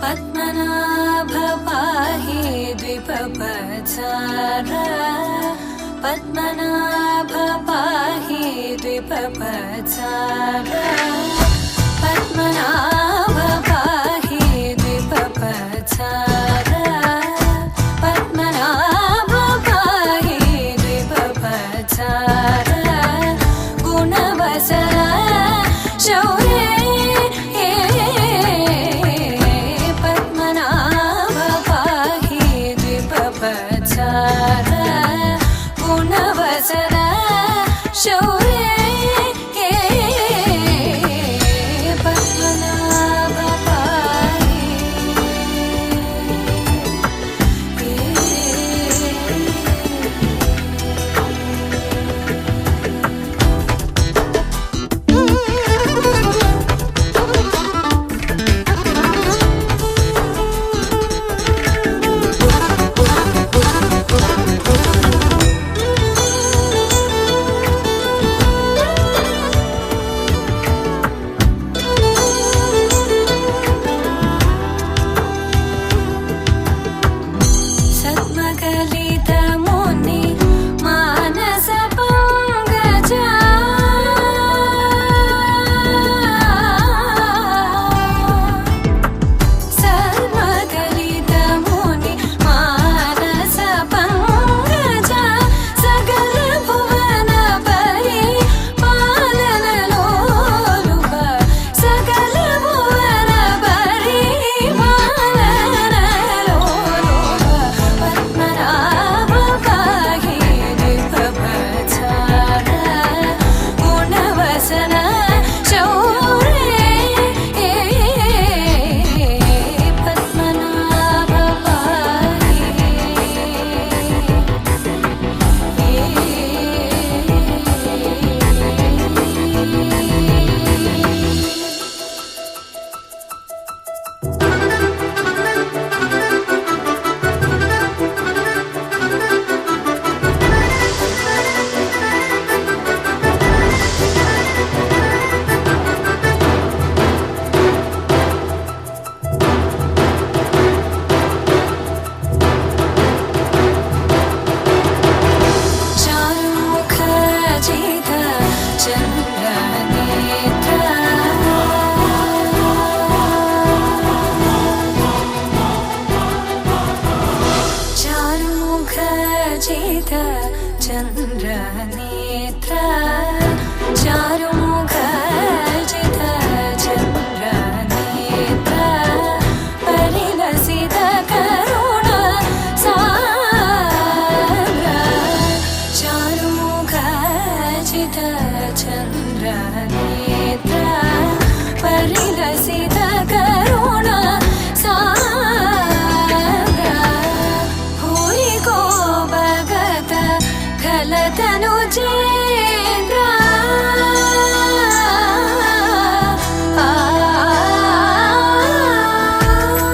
पद्मनाभ पाहि द्विपपचार पद्मनाभ पाहि द्विपपचार पद्मनाभ पाहि द्विपपचार पद्मनाभ पाहि द्विपपचार गुणवसर शौर्ये गुणवसर शौर्ये पद्मनाभ पाहि चन्द्रनेत्र चारुमुख जित चन्द्रनेत्र परिलसित करुण सान्द्र चारुमुख जित चन्द्रनेत्र परिलसित करुण तनुजेन्द्र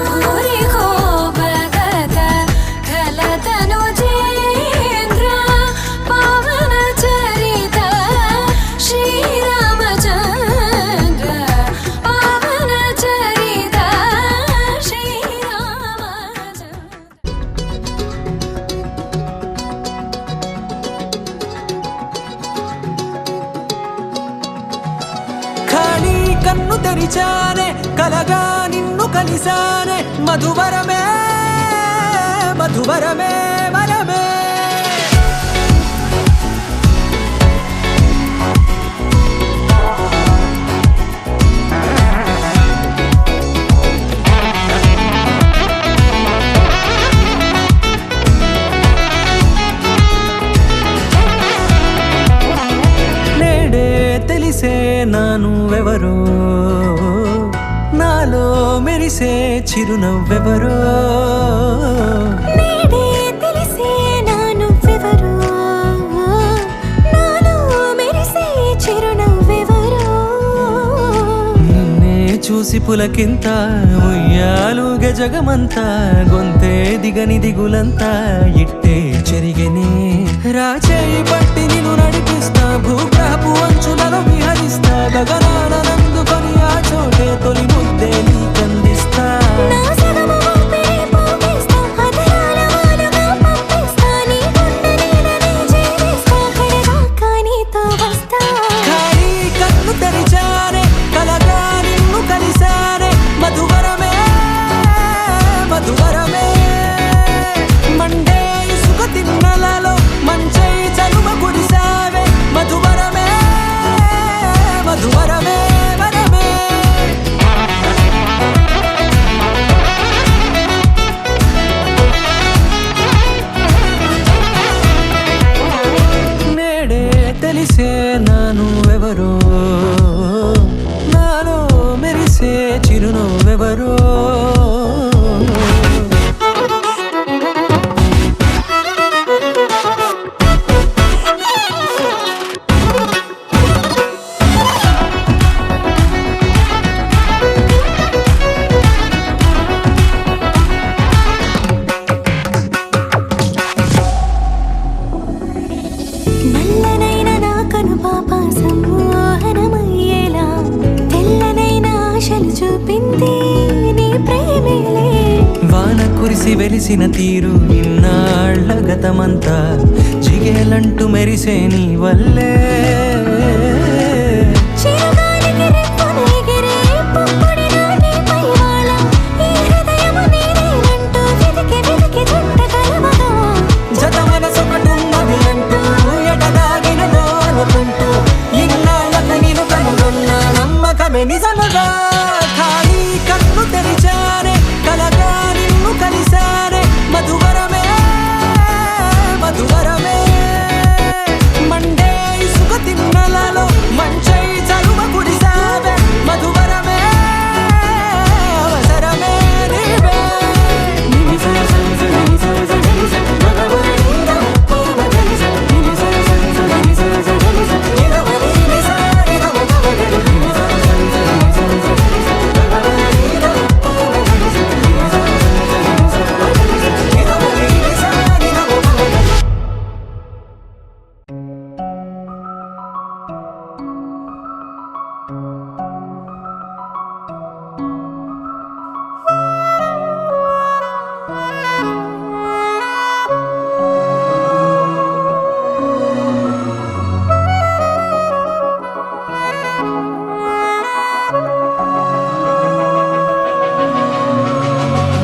भूरि को भगत खल तनुजेन्द्र पावन चरित श्रीरामचन्द्र पावन चरित श्रीरामचन्द्र కన్ను తెరిచానే కలగా నిన్ను కలిసానే మధువరమే మధువరమే వరమే నేడే తెలిసే నానువెవరో నాలో మెరిసే చిరునవ్వెవరో నేడే తెలిసే నానువెవరో నాలో మెరిసే చిరునవ్వెవరో నిన్నే చూసి పులకింత ఉయ్యాలుగ జగమంతా గొంతే దిగని దిగులంతా ఇట్టే చెరిగెనే రాచేయి పట్టి నిన్ను నడిపిస్తా భూగ్రహపు అంచులలో విహరిస్తా గగనానందుకొని ఆ చోటే తొలి ముద్దే నీకందిస్తా మురిసి వెలిసిన తీరు ఇన్నాళ్ళ గతమంతా జిగేలంటూ మెరిసే నీ వల్లే చిరుగాలికి రెప్పను ఎగిరే పుప్పొడిగా నీపై వాల ఈ హృదయము నీదేనంటూ వెతికి వెతికి జంట కలవగా జత మనసొకటున్నది అంటూ ఎటదాగినదో అనుకుంటూ ఇన్నాళ్ళకు నేను కనుగొన్న నమ్మకమే నిజముగా ఖాళీ కన్ను తెరిచానే కలగా నిన్ను కలిసానే మధువరమే మధువరమే మండే ఇసుక తిన్నలలో మంచై చలువ కుడిసావే మధువరమే అవసరమే నీవే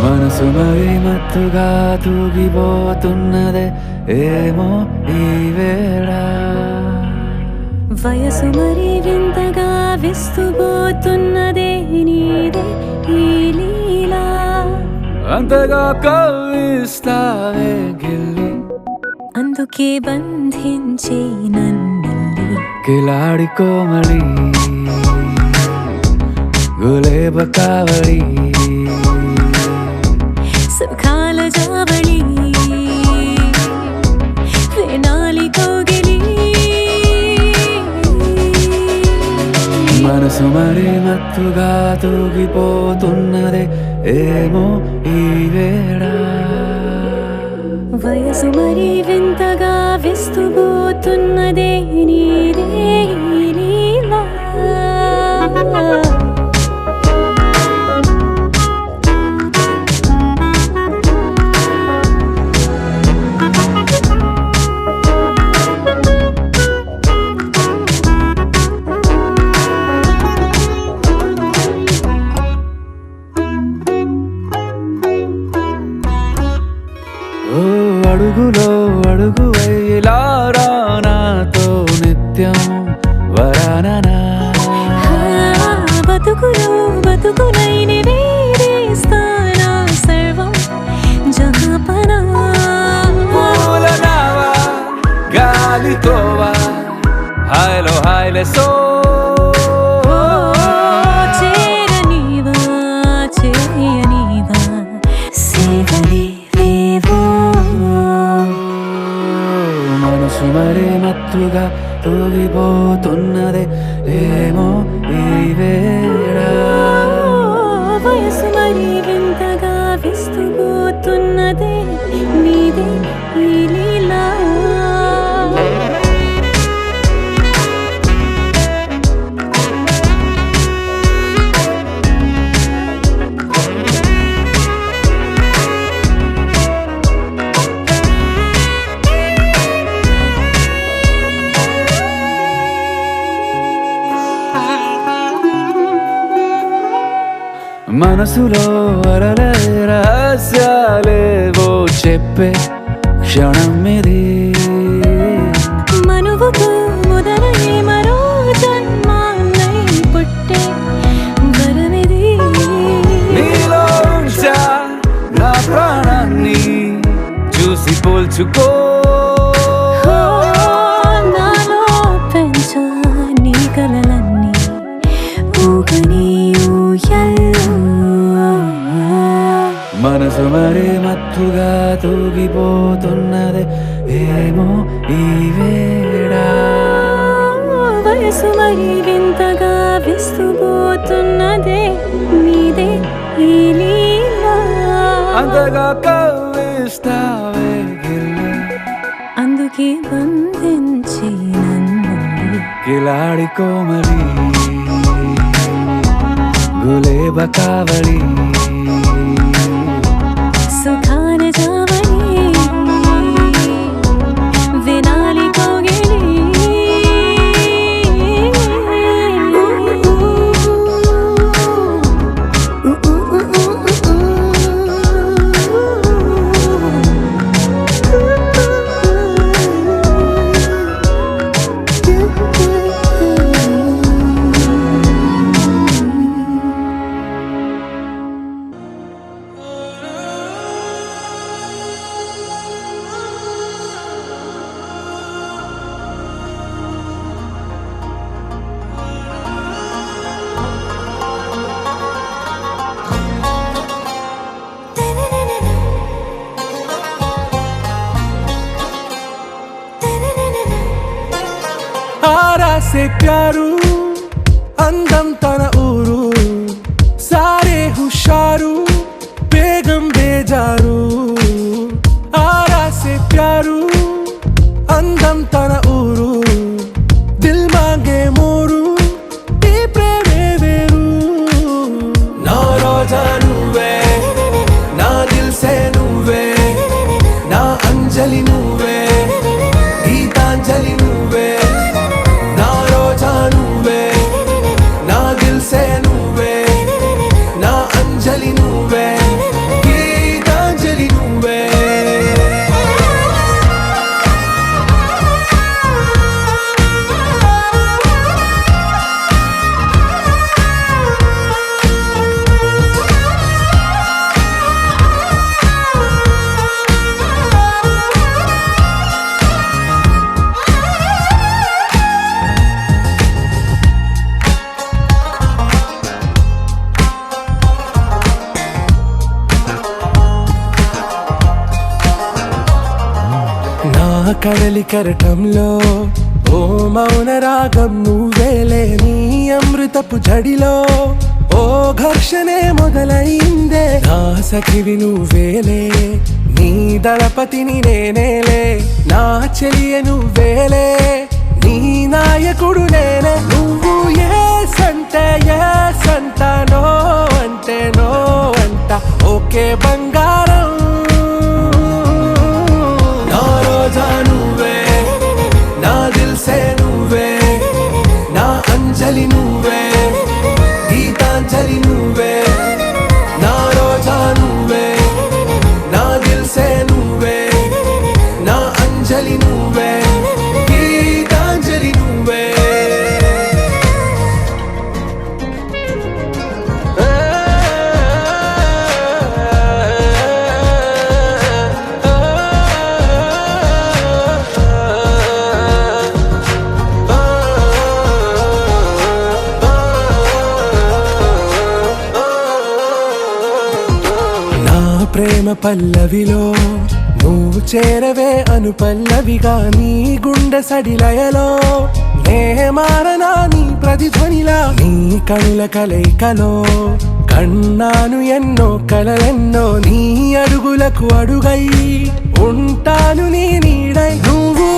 మనసు మరి మత్తుగా తూగిపోతున్నదే ఏమో ఈ వేళ వయసు మరి వింతగా విస్తుపోతున్నదే నీదే ఈ లీలా అంతగా కవ్విస్తావే గిల్లి అందుకే బంధించే నన్నిల్లి కిలాడి కోమలి గులేబ కావలి సుఖాల జావళి వేనాలి కోగిలి మనసు మరి మత్తుగా తూగిపోతున్నదే ఏమో ఈ వేళ వయసు మరి వింతగా విస్తుపోతున్నదే నీదే ఈ లీలా ఓ అడుగులో అడుగు వేలారా నాతో నిత్యం వరాననా బతుకులో బతుకునైని వేరేస్తానా సర్వం జహాపనా పూలనావా గాలితోవా హాయ్లో హాయ్లే సో చేరనీవా చేయనీవా సేవలే వేవో మనసు మరి మత్తుగా తూగిపోతున్నదే ఏమో ఈ వేళ వయసు మరి వింతగా విస్తుపోతున్నదే నీదే ఈ లీలా మనసులో అలలే రహస్యాలేవో చెప్పే క్షణం ఇది మనువుకు మొదలై మరో జన్మాన్నై పుట్టే వరమిది నీలో ఉంచా నా ప్రాణాన్ని చూసి పోల్చుకో నాలో పెంచా నీ కలలన్నీ ఊగని ఊయల్లో మనసు మరి మత్తుగా తూగిపోతున్నదే ఏమో ఈ వేళ వయసు మరి వింతగా విస్తుపోతున్నదే నీదే ఈ లీలా అంతగా కవ్విస్తావే గిల్లి అందుకే బంధించి నన్ను కిలాడి కోమలి గులేబ కావలి సుఖా से प्यारू అందం తన ఊరు సారే హుషారు బేగం బేజారు ఆరా से प्यारू అందం తన ఊరు దిల్ మాంగే మోరు ఈ ప్రేమే వేరు నా రోజా నువ్వే నా దిల్ సే నువ్వే నా అంజలి నువ్వే గీతాంజలి నువ్వే నా రోజా నువ్వే నా దిల్ సే నువ్వే నా అంజలి నువ్వే గీతాంజలి నువ్వే కడలి కరటంలో ఓ మౌన రాగం నువ్వేలే నీ అమృతపు జడిలో ఓ ఘర్షణే మొదలైందే నా సఖివి నువ్వేలే నీ దళపతిని నేనేలే నా చెలియ నువ్వేలే నీ నాయకుడు నేనే నువ్వు ఏ సంట నో అంటే నో అంట ఓకే బంగారం నువ్వే నా దిల్ సే నువ్వే నా అంజలి నువ్వే గీతాంజలి నువ్వే నా రోజా నువ్వే నా దిల్ సే నువ్వే నా అంజలి నువ్వే గీతాంజలి నువ్వే ప్రేమ పల్లవిలో నువ్వు చేరవే అను పల్లవిగా నీ గుండె సడిలయలో నే మారనా నీ ప్రతిధ్వనిలా నీ కనుల కలయికలో కన్నాను ఎన్నో కలలెన్నో నీ అడుగులకు అడుగై ఉంటాను నీ నీడై నువ్వు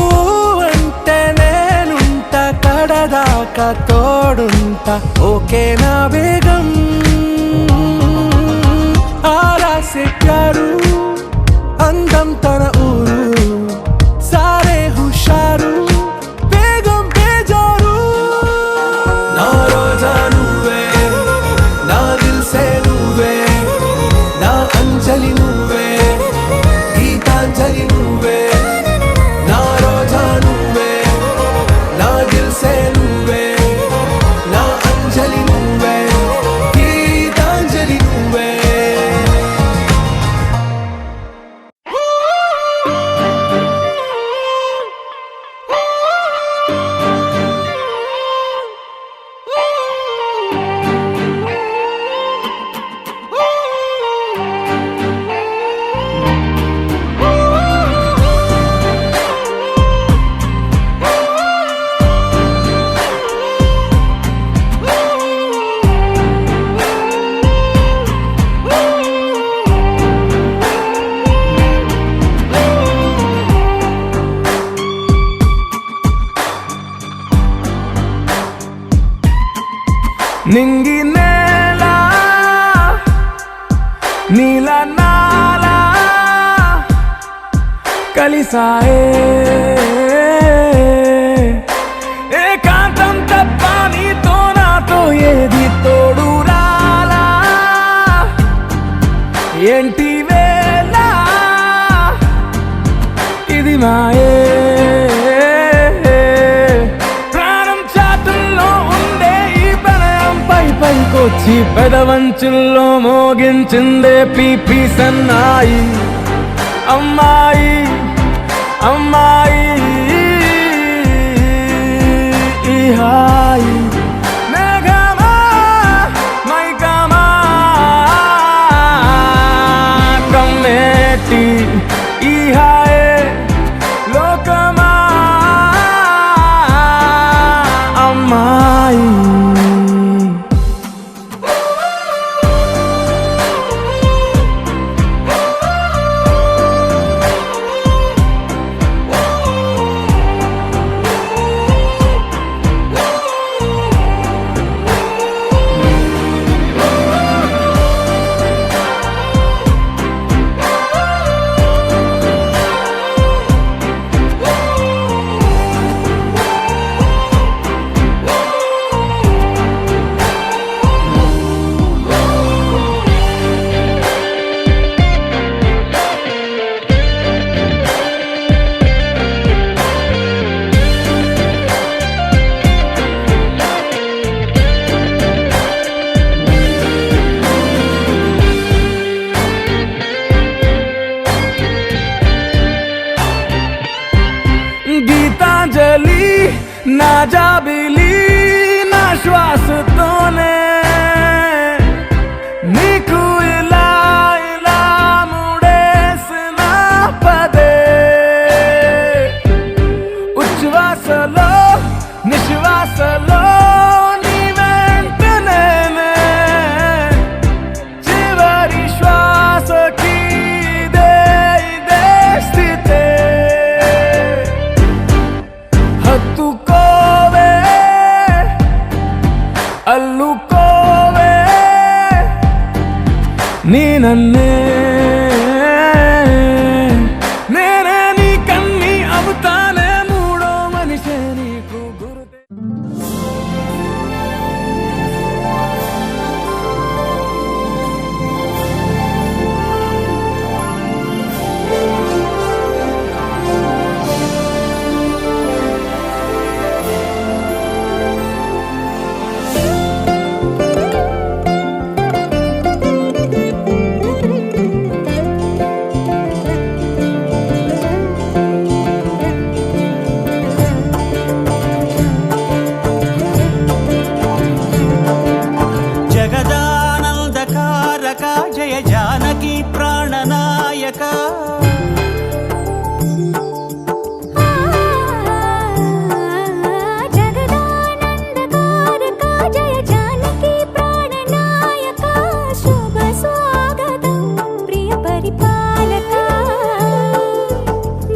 అంటే నేనుంట కడదాకా తోడుంటా ఓకే నా వేగం आरा से प्यारू అందం తన ఊరు సారే హుషారు బేగం బేజారు నా రోజా నువ్వే నా దిల్ సే నువ్వే నా అంజలి నువ్వే గీతాంజలి నువ్వే నా రోజా నువ్వే నా దిల్ సే నువ్వే నా అంజలి నువ్వే గీతాంజలి నువ్వే నింగి నేల నీల నాల కలిసాయే ఏకాంతం తప్ప నీతో నాతో ఏది తోడు రాలా ఏంటి వేళ ఇది మాయే పైకొచ్చి పెదవంచుల్లో మోగించిందే పీపీ సన్నాయి అమ్మాయి అమ్మాయి ఈ హాయి మేఘమా మైకమా కమ్మేటి ఈ హాయే లోకమా అల్లుకోవే నీ నన్నే నేనే నీ కన్ని అవుతానే మూడో మనిషే నీకు గురుతే. జగదానందకారక జయ జానకి ప్రాణనాయక జగదానందకారక జయ జానకి ప్రాణనాయక శుభ స్వాగతం ప్రియ పరిపాలక.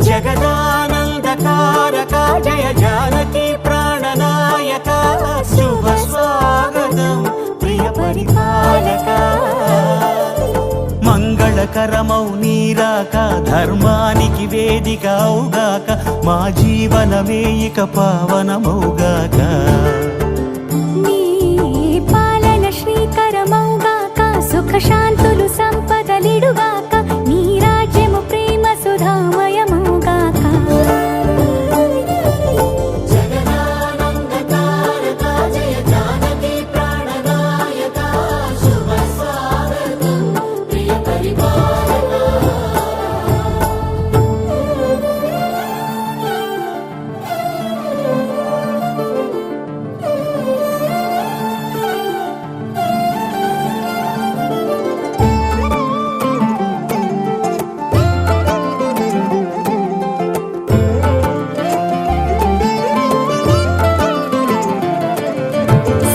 జగదానందకారక జయ జానకి ప్రాణనాయక శుభ స్వాగతం ప్రియ పరిపాలక. మంగళకరమౌ నీరాక ధర్మానికి వేదిక అవుగాక మా జీవనమే ఇక పావనమౌగాక. నీ పాలన శ్రీకరమౌగాక సుఖ శాంతులు సంపదలిడుగాక నీ రాజ్యము ప్రేమ సుధామయమౌగాక.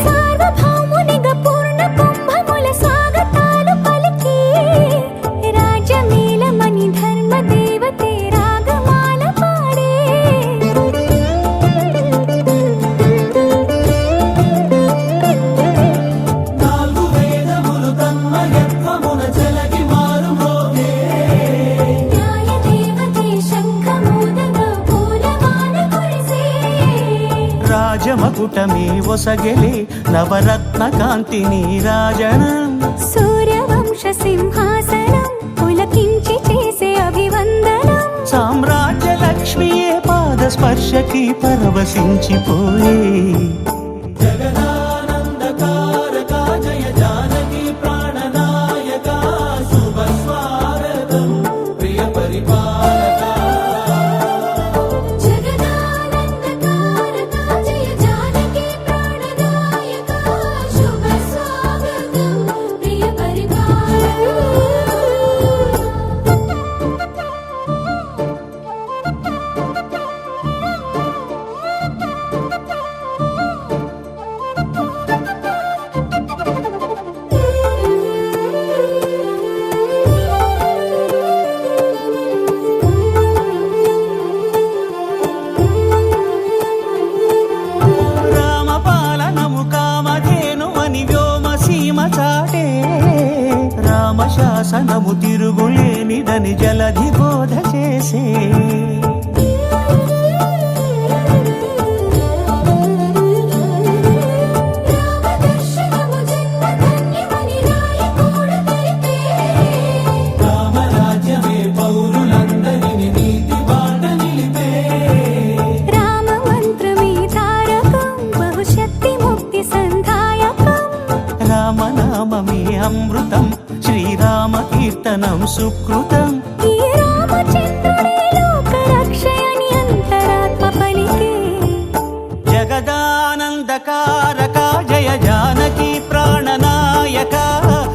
సార్వభౌమునిగా పూర్ణ కుంభముల స్వాగతాలు పలికి రాజమేళమణి ధర్మ దేవతే రాగమాల పాడే. న్యాయదేవతే శంఖమూదగా పూలమాల కురిసే. రాజమకుటమే ఒసగెలే నవరత్న కాంతి నీరాజనం సూర్యవంశ సింహాసనం పులకించి చేసే అభివందనం. సామ్రాజ్య లక్ష్మియే పాద స్పర్శకి పరవశించిపోయే. జగదానందకారక జయ జానకి ప్రాణనాయక శుభ స్వాగతం ప్రియ పరిపాలక. జగదానందకారక జయ జానకి ప్రాణనాయక శుభ స్వాగతం ప్రియ పరిపాలక. రామపాలనము కామధేను అని వ్యోమ సీమ చాటే. రామశాసనము తిరుగులేనిదని జలధి బోధ చేసే. రామదర్శనము జన్మధన్యమని రాయకూడ తెలిపే. రామరాజ్యమే పౌరులందరిని నీతి బాట నిలిపే. రామ మంత్రమే తారకం బహుశక్తి ముక్తి సంధాయకం. రామనామమే అమృతం శ్రీరామ కీర్తనం సుకృతం. ఈ రామచంద్రుడే లోక రక్షయని అంతరాత్మ పలికే. జగదానందకారక జయ జానకి ప్రాణనాయక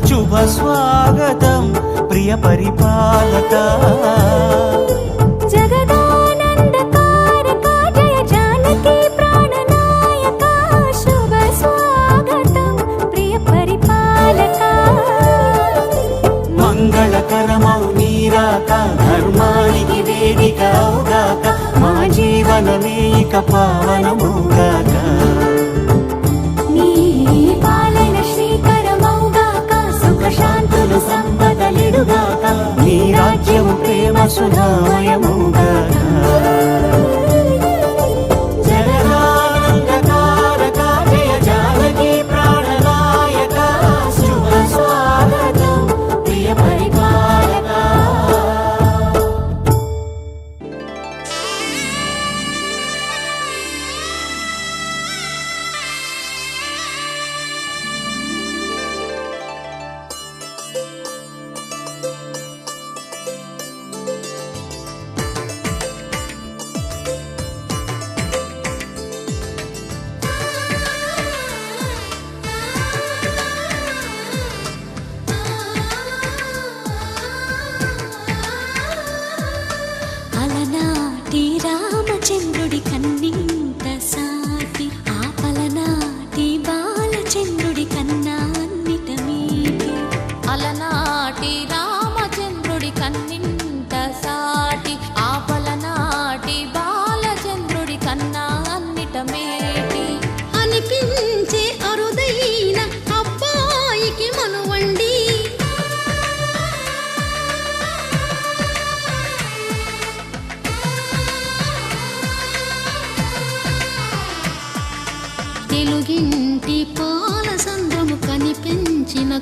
శుభ స్వాగతం ప్రియ పరిపాలక. జగదానందకారక జయ జానకి ప్రాణనాయక శుభ స్వాగతం ప్రియ పరిపాలక. మంగళకరమౌ నీరాక ధర్మానికి వేదిక అవుగాక మా జీవనమే ఇక పావనమౌగాక. నీ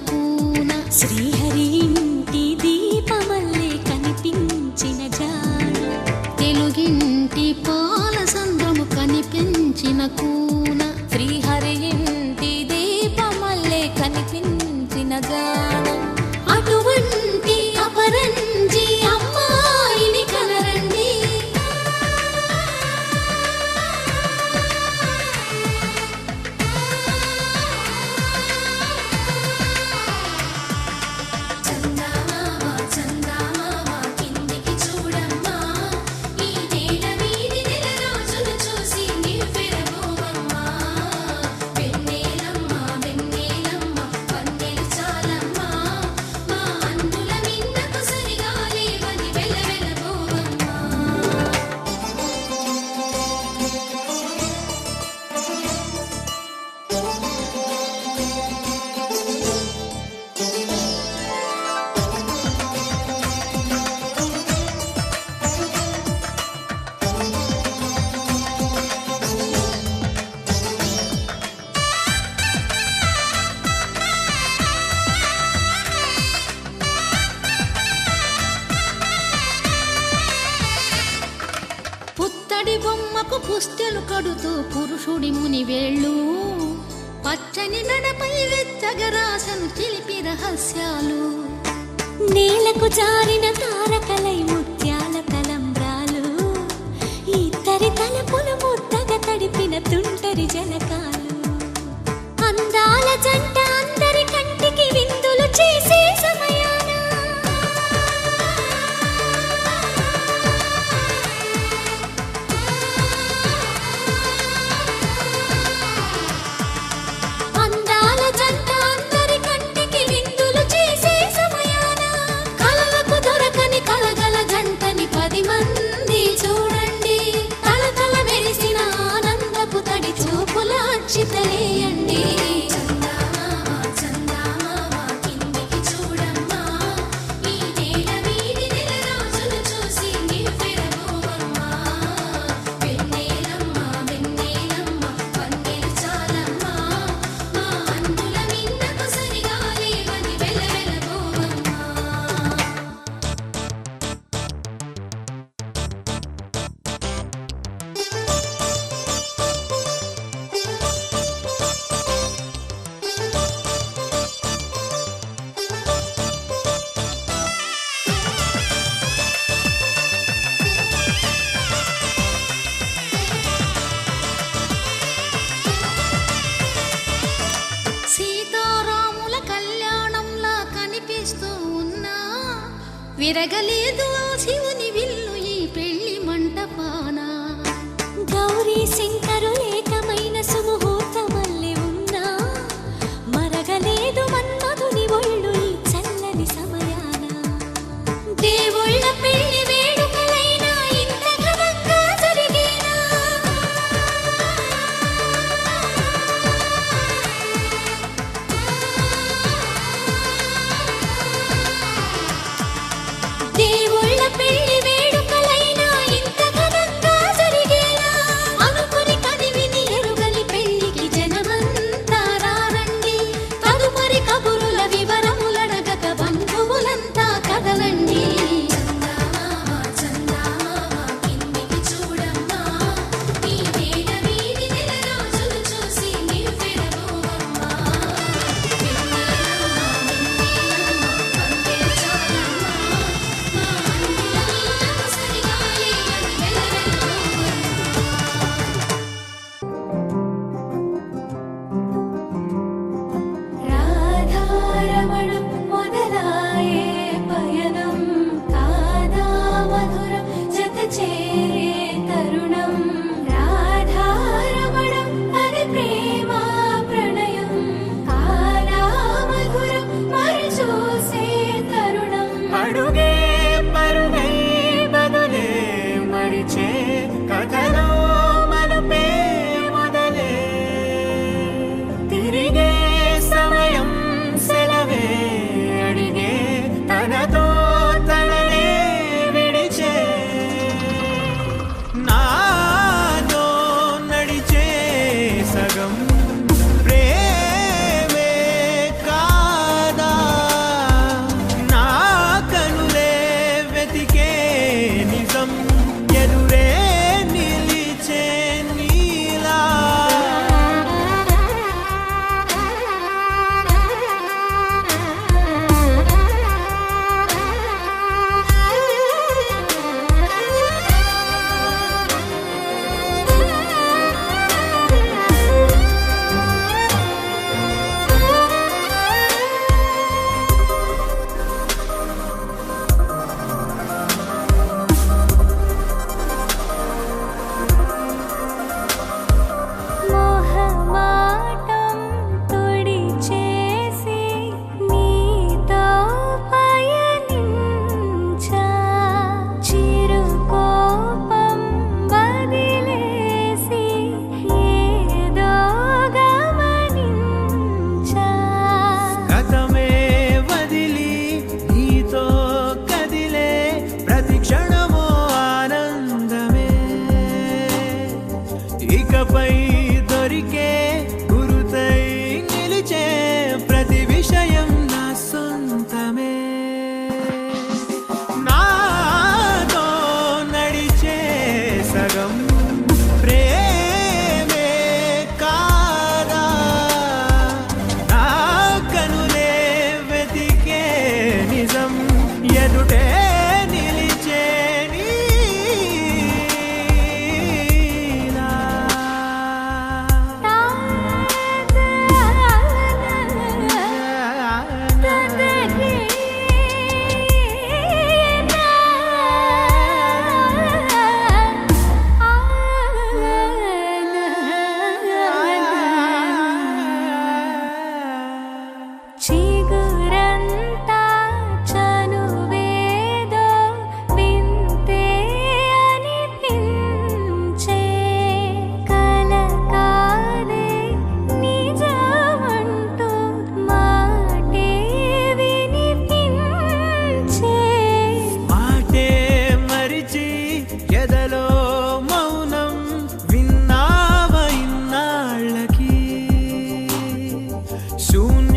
కూన శ్రీహరి ఇంటి దీపమల్లే కనిపించిన జాడ తెలుగింటి పాల సంద్రము కనిపించిన కూన శ్రీహరి ఇంటి దీపమల్లే కనిపించిన జాడ అటువంటి అపరంజి అమ్మాయిని కనరండి చందమామ చందమామ కిందికి చూడమ్మా ఈ నేల వీధి నెల రోజులు చూసి నివ్వెరబోవమ్మా వెన్నెలమ్మ వెన్నెలమ్మ వన్నెలు చాలమ్మా మా అందుల మిన్నకు సరిగా లేవని వెలవెలబోవమ్మా పుత్తడి బొమ్మకు పుస్తెలు కడుతూ పురుషుడి ముని వేళ్ళు పచ్చని నడపై వెచ్చగరాసను చిలిపి రహస్యాలు నేలకు జారిన తారకలై ముత్యాల తలంబ్రాలు ఇద్దరి తలపులు ముద్దగా తడిపిన తుంటరి జలకాలు అందాల జంట అందరి కంటికి విందులు చేసే సమయాన అందాల జంట అందరి కంటికి విందులు చేసే సమయాన కలలకు దొరకని కలగల జంటని 10 మంది చూడండి తలతల మెరిసిన ఆనందపు తడి చూపుల అచ్చితలేయండి చందమామ చందమామ కిందికి చూడమ్మా ఈ నేల వీధి నెల రోజులు చూసి నివ్వెరబోవమ్మా వెన్నెలమ్మ వెన్నెలమ్మ వన్నెలు చాలమ్మా మా అందుల మిన్నకు సరిగా లేవని వెలవెలబోవమ్మా సీతారాముల కళ్యాణంలా కనిపిస్తూ ఉన్నా విరగలేదు ఆ శివుని విల్లు ఈ పెళ్లి మంటపాన గౌరీ శంకరు ఏకమైన సుముహూర్తమల్లె ఉన్నా మరగలేదు మన్మధుని ఒళ్ళు ఈ చల్లని సమయాన దేవుళ్ళ పెళ్లి వేడుకలైనా ఇంత ఘనంగా జరిగేనా దేవుళ్ళ పెళ్లి వేడుకలైనా ఇంత ఘనంగా జరిగేనా అనుకుని కదివిని ఎరుగని పెళ్లికి జనమంతా రారండి తదుపరి కబురుల వివరములడగక బంధువులంతా కదలండి చందమామ చందమామ కిందికి చూడమ్మా ఈ నేల వీధి నెల రోజులు చూసి నివ్వెరబోవమ్మా వెన్నెలమ్మ వెన్నెలమ్మ వన్నెలు చాలమ్మా మా అందుల మిన్నకు సరిగా లేవని వెలవెలబోవమ్మా రాధారమణం మొదలాయే పయనం కాదా మధురం జత చేరే తరుణం రాధారమణం అది ప్రేమ ప్రణయం కాదా మధురం మరి చూసే తరుణం అడుగే పరుగై బదులే మరిచే కథలో మలుపే మొదలే తిరిగే సమయం సెలవే అడిగే తనతో తననే విడిచే నాతో నడిచే సగం ప్రేమే కాదు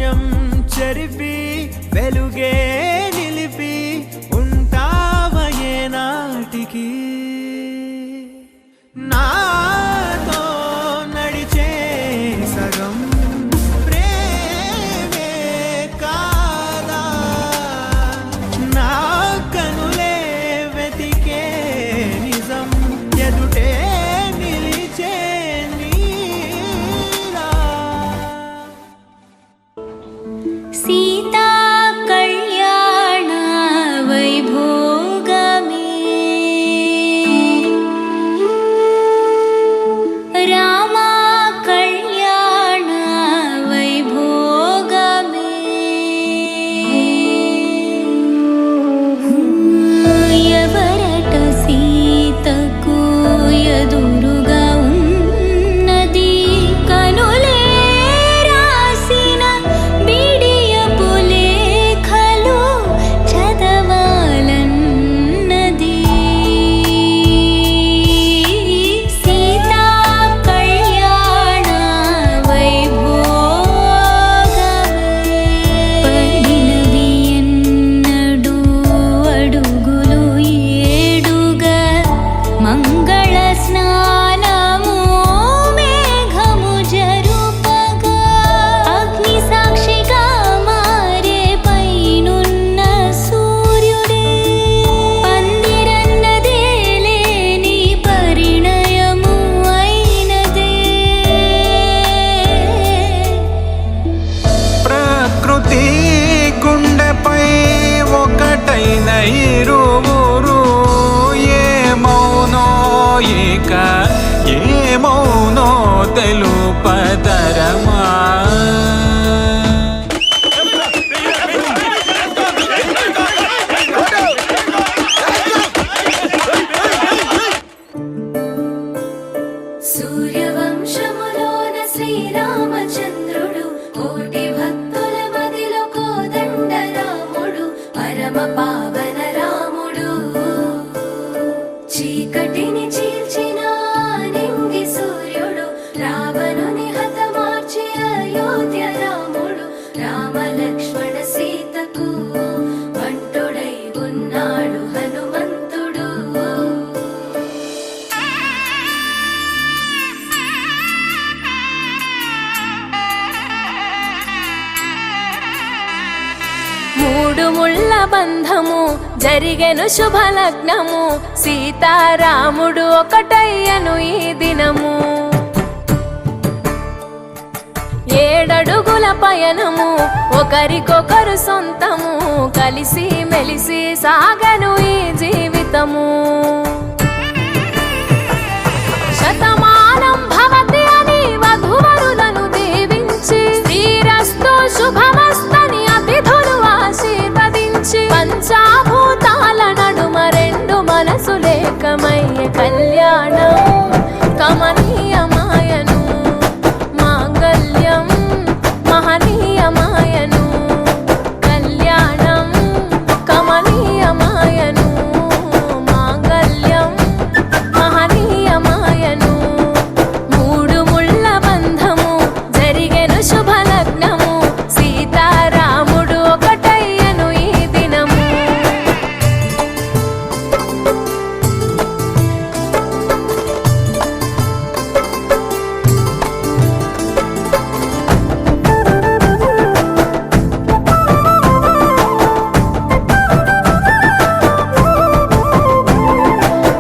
మౌఢ్యం చెరిపి వెలుగే నిలిపి ఉంటావయే నాటికి నాతో నడిచే సగం ప్రేమే కాదా నా కనులే వెతికే నిజం ఎదుటే నిలిచే నీలా సీతా కళ్యాణ వైభోగమే రామ కళ్యాణ వైభోగమే ఎవరట సీతకు ఎదురుగా ఉన్నది కనులే రాసిన బిడియపు లేఖలు చదవాలన్నది సీతా కళ్యాణ వైభోగమే పడినవి ఎన్నడూ అడుగులు ఏడుగా మంగళ స్నానము మేఘము జరుపగా అగ్ని సాక్షిగా మారే పైనున్న సూర్యుడే పందిరన్నదే లేని పరిణయము అయినదే ప్రకృతి గుండెపై ఒకటైన ఇరువురు ఏమౌనో ఇక ఏమౌనో తెలుపతరమా సూర్యవంశములోన శ్రీరామచంద్రుడు కోటి భక్తుల మదిలో కోదండ రాముడు పరమ పావన రాముడు చీకటిని చీల్చిన నింగి సూర్యుడు రావణుని హతమార్చి అయోధ్య రాముడు రామ లక్ష్మణ సీతకు బంటుడై ఉన్నాడు హనుమంతుడు మూడు ముళ్ళ బంధము జరిగెను శుభలగ్నము సీతారాముడు ఒకటయ్యను ఈ దినము ఏడడుగుల పయనము ఒకరికొకరు సొంతము కలిసి మెలిసి సాగను ఈ జీవితము శతమానం భవతి అని వధువరులను దీవించి శ్రీరస్తు శుభమస్తని అతిథులు ఆశీర్వదించి పంచాభూతాల నడుమ రెండు మనసులేకమయ్య కళ్యాణం కమనీయమాయను మాంగళ్యం మహనీయమాయను కళ్యాణం కమనీయమాయను మాంగళ్యం మహనీయమాయను మూడు ముళ్ళ బంధము జరిగెను శుభలగ్నము సీతారాముడు ఒకటయ్యను ఈ దినము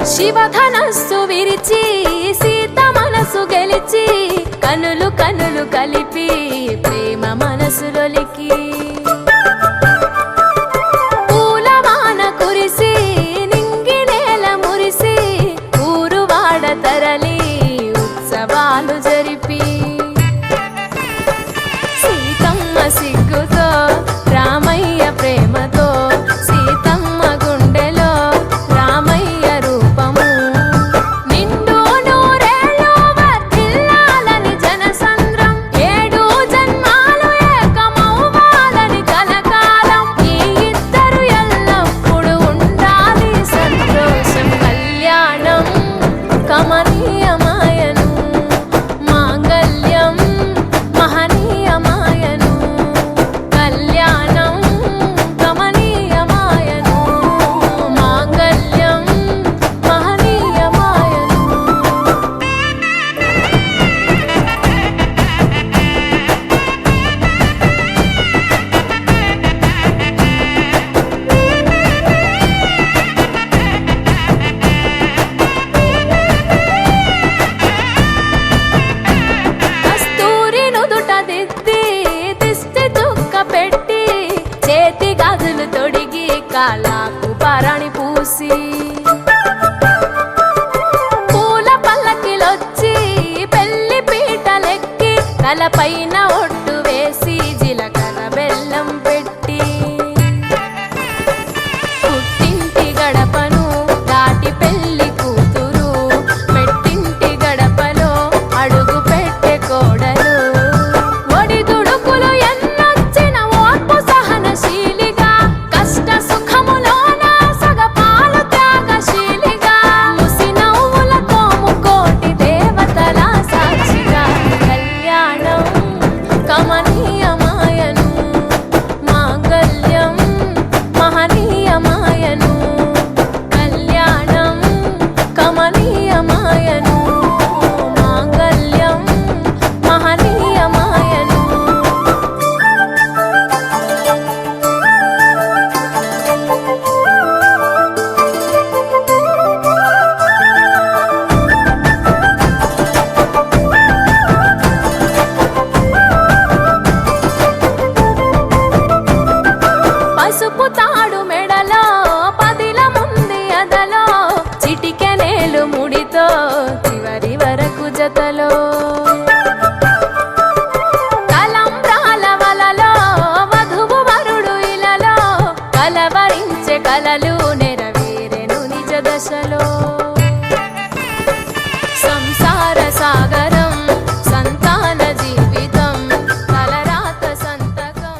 శివధనస్సు విరిచి సీత మనసు గెలిచి కనులు కనులు కలిపి ప్రేమ మనసులొలికి పూలవాన కురిసి నింగి నేల మురిసి ఊరువాడ తరలి ఉత్సవాలు జరిపి సీతమ్మ సిగ్గుతో రామయ్య ప్రేమతో సీతమ్మ గుండెలో రామయ్య రూపము నిండు నూరేళ్ళు వర్ధిల్లాలని జనసంద్రం ఏడు జన్మాలు ఏకమవ్వాలని కాళ్ళకు పరణి పూసి పూల పల్లకిలొచ్చి పెళ్లి పీటలెక్కి తలపైన ఒట్టు వేసి జీలకర్ర బెల్లం పెట్టి పుట్టింటి గడపను దాటి పెళ్లి కూతురు మెట్టింటి గడపలో అడుగు పెట్టే కోడలు ఒడిదుడుకులు ఎన్నొచ్చిన ఓర్పు సహనశీలిగా కష్ట సుఖములోన సగపాలు త్యాగశీలిగా ముసి నవ్వులతో ముకోటి దేవతల సాక్షిగా కళ్యాణం కమనీయమాయను మాంగళ్యం మహనీయమాయను కళ్యాణం కమనీయమాయను మాంగళ్యం మహనీయమాయను పసుపు తాడు మెడలో పదిల ముంది అదలో చిటికెనేలు ముడితో చివరి వరకు జతలో తలంబ్రాల వలలో వధువు వరుడు ఇలలో కలవరించే కలలు నెరవేరెను నిజ దశలో సంసార సాగరం సంతాన జీవితం తలరాత సంతకం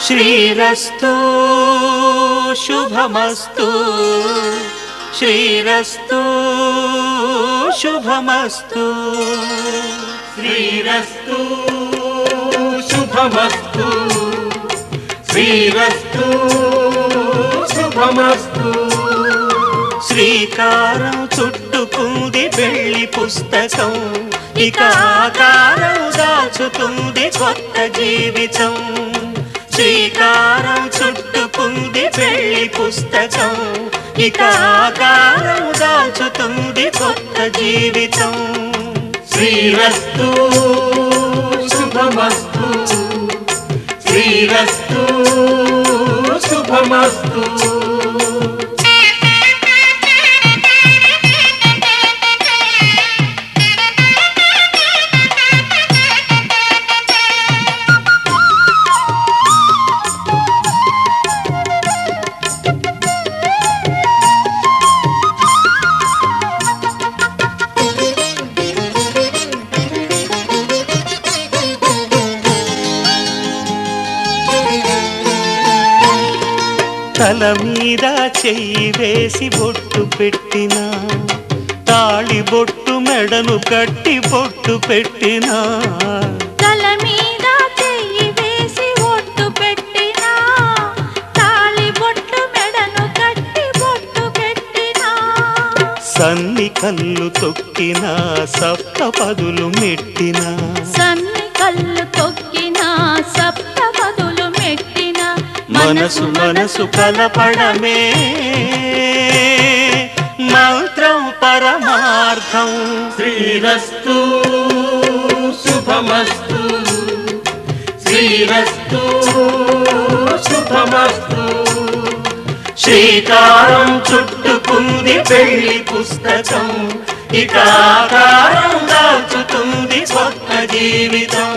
శ్రీరస్తు శుభమస్తు శ్రీరస్తు శుభమస్తు శ్రీరస్తు శుభమస్తు శ్రీరస్తు శుభమస్తు శ్రీకారం చుట్టుకుంది పెళ్లి పుస్తకం ఇక ఆకారం దాచుతుంది కొత్త జీవితం శ్రీకారం చుట్టుకుంది పెళ్లి పుస్తకం ఇక ఆకారం దాచుతుంది కొత్త జీవితం శ్రీరస్తు శుభమస్తు శ్రీరస్తు శుభమస్తు తల మీద చెయ్యి వేసి బొట్టు పెట్టినా తాళి బొట్టు మెడను కట్టి బొట్టు పెట్టినా తల మీద చెయ్యి వేసి ఒట్టు పెట్టినా తాళి బొట్టు మెడను కట్టి బొట్టు పెట్టినా సన్ని కళ్ళు తొక్కినా సప్త పదులు మెట్టినా సన్ని కళ్ళు తొక్కినా సప్త పదులు మెట్టినా మనసు మనసు కలపడమే మంత్రం పరమార్థం శ్రీరస్తు శుభమస్తు శ్రీరస్తు శుభమస్తు శ్రీకారం చుట్టుకుంది పెళ్లి పుస్తకం ఇక ఆకారం దాచుతుంది కొత్త జీవితం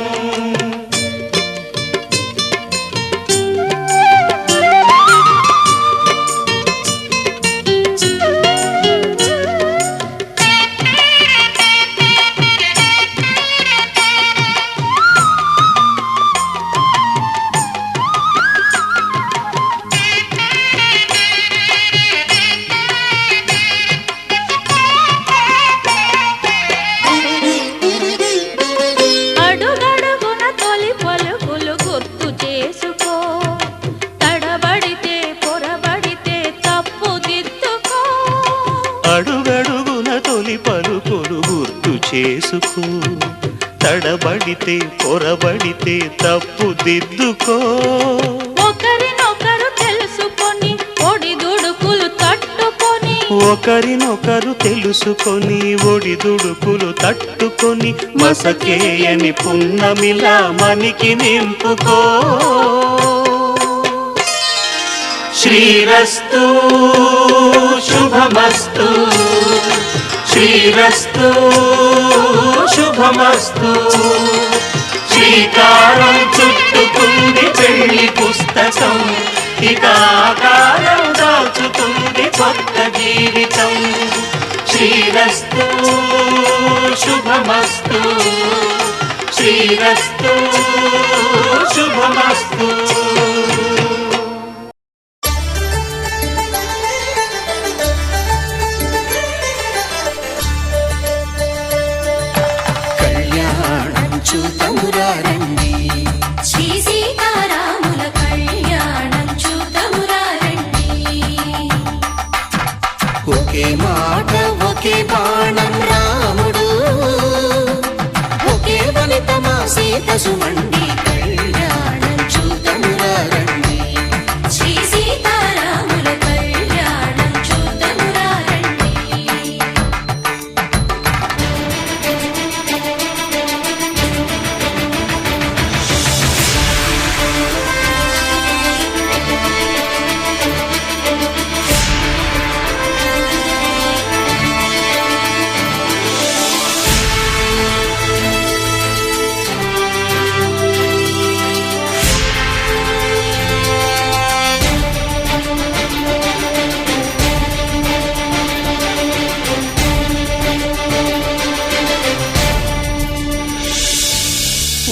చేసుకో, తడబడితే పొరబడితే తప్పుదిద్దుకో. ఒకరినొకరు తెలుసుకొని ఒడిదుడుకులు తట్టుకొని, ఒకరినొకరు తెలుసుకొని ఒడిదుడుకులు తట్టుకొని, మసకేయని పున్నమిలా మనికి నింపుకో. శ్రీరస్తు శుభమస్తు, శ్రీరస్తు శుభమస్తు. శ్రీకారం చుట్టుకుంది పెళ్లి పుస్తకం, ఇక ఆకారం దాచుతుంది కొత్త జీవితం. శ్రీరస్తు శుభమస్తు, శ్రీరస్తు శుభమస్తు. చూతమురారండి, శ్రీ సీతారాముల కళ్యాణం చూతమురారండి. ఒకే మాట ఒకే బాణం రాముడు, ఒకే వనిత మా సీత సుమండి, కళ్యాణం చూతమురారండి. శ్రీ సీతారాముల కళ్యాణం చూతమురారండి.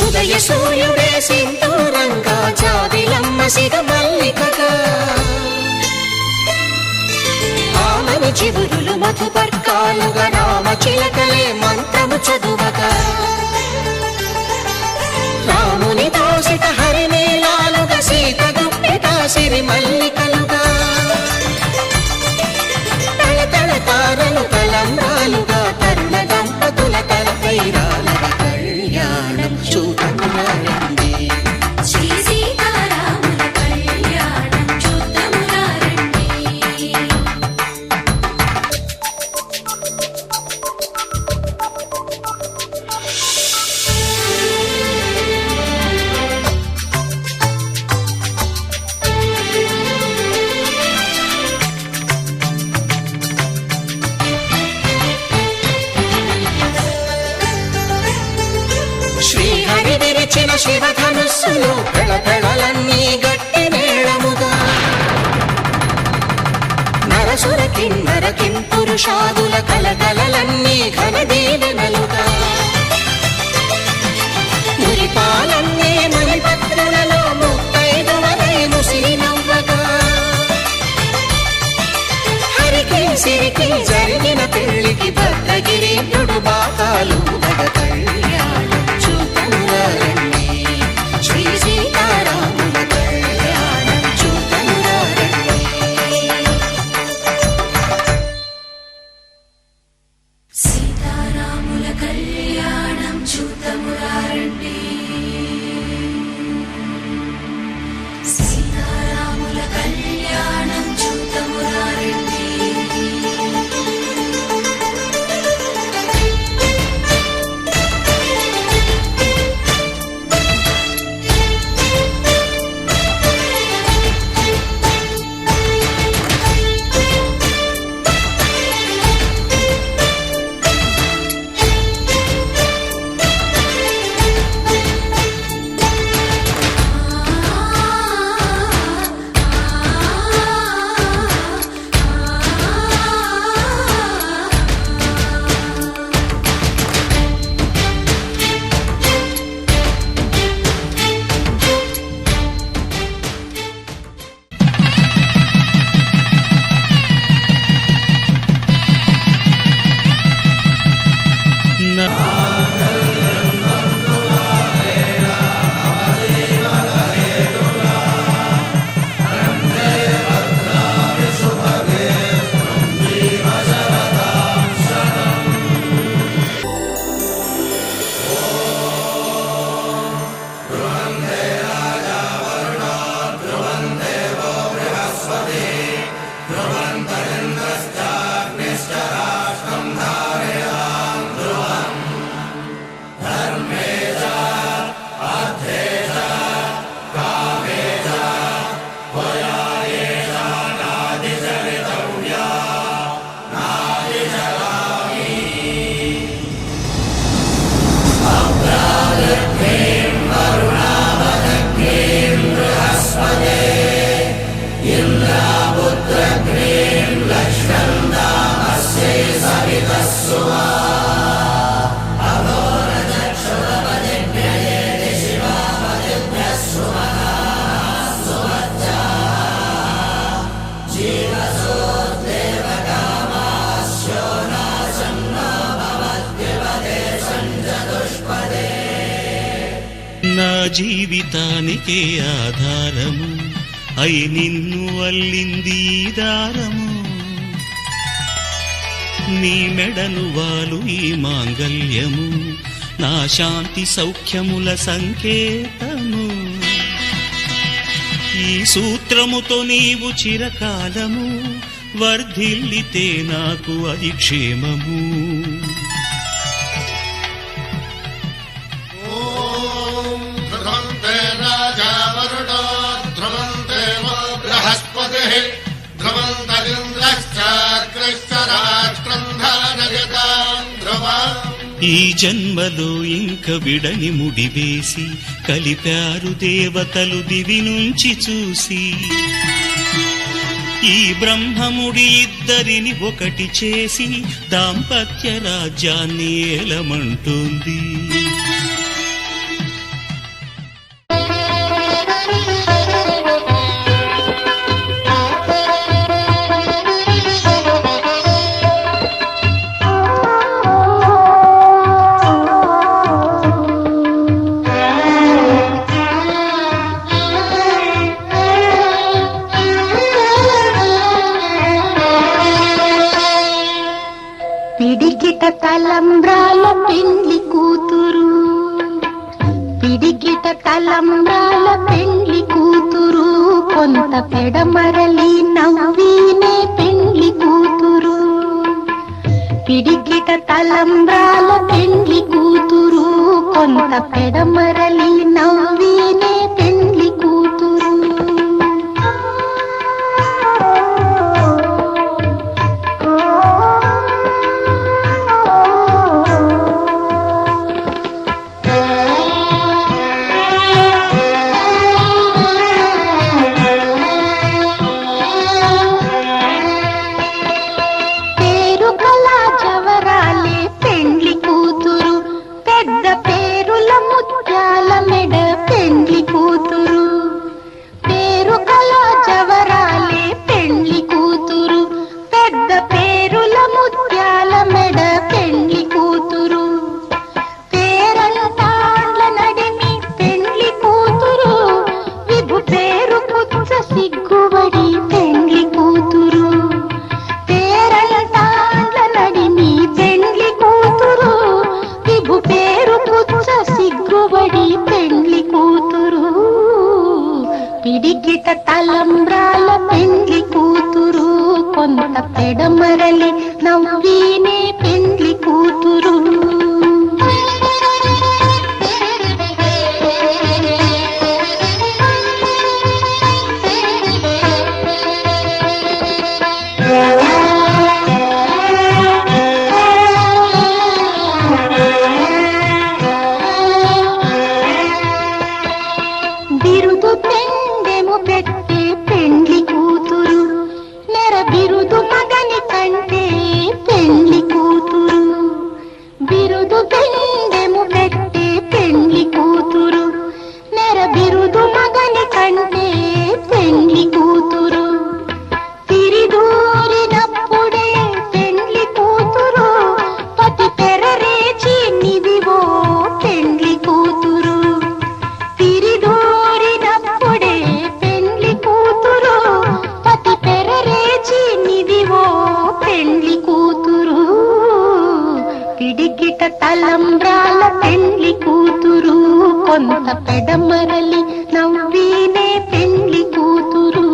ఉదయ సూర్యుడే సింధూరంగా, జాబిలమ్మ సిగ మల్లికగా, ఆమెను చివురులు మధుపర్కాలుగా, రామ చిలకలే మంత్రము చదువగా, రాముని దోసిట హరినీలాలుగా, సీత గుప్పిట సిరి మల్లికలుగా, తల తల తారలు తలంబ్రాలుగా, తరుణ దంపతుల తలపై రాలగా, కళ్యాణం చూతమురారండి. శ్రీ సీతారాముల కళ్యాణం చూతమురారండి. శ్రీహరి విరిచిన శివధనుస్సులు పెళపెళలన్నీ గట్టి మేళముగా, నరసుర కిన్నర కింపురుషాదుల కలకలలన్నీ ఘన దీవెనలుగా, మురిపాలన్నీ మణిపత్రులలో ముత్తైదువలై ముసిరి నవ్వగా, హరికి సిరికి జరిగిన పెళ్లికి భద్రగిరీంద్రుడు బాకాలు కళ్యాణం చూతమురారండి. శ్రీ సీతారాముల కళ్యాణం చూతమురారండి. సీతారాముల కళ్యాణం చూతమురారండి. సీతారాముల కళ్యాణం చూతమురారండి. నా జీవితానికే ఆధారము అయి నిన్ను అల్లింది ఈ దారము నీ మెడను వాలు ఈ మాంగల్యము నా శాంతి సౌఖ్యముల సంకేతము ఈ సూత్రముతో నీవు చిరకాలము వర్ధిల్లితే నాకు అది క్షేమము ఈ జన్మలో ఇంక విడని ముడివేసి కలిపారు దేవతలు దివి నుంచి చూసి ఈ బ్రహ్మముడి ఇద్దరిని ఒకటి చేసి దాంపత్య రాజ్యాన్ని ఏలమంటుంది పిడికిట తలంబ్రాల పెండ్లి కూతురు పిడికిట తలంబ్రాల పెండ్లి కూతురు కొంత పెడమరలి నవ్వీనే పెండ్లి కూతురు పిడికిట తలంబ్రాల పెండ్లి కూతురు కొంత పెడమరలి నవ్వీనే పెండ్లి కూతురు పిడికిట తలంబ్రాల పెండ్లి కూతురు కొంత పెడమరలి నవ్వీనే పెండ్లి కూతురు బిరుదు పెండెము పెట్టే పెండ్లి కూతురు నెర బిరుదు మగని కంటే పెండ్లి కూతురు బిరుదు పెండెము పెట్టే పెండ్లి కూతురు నెర బిరుదు మగని కంటే పెండ్లి కూతురు తిరిదూరినప్పుడే పెండ్లి కూతురు పతి పెరరేచి నిదివో పెండ్లి కూతురు తిరిదూరినప్పుడే పెండ్లి కూతురు పతి పెరరేచి నిదివో పెండ్లి కూతురు పిడికిట తలంబ్రాల పెండ్లి కూతురు కొంత పెడమరలి నవ్వీనే పెండ్లి కూతురు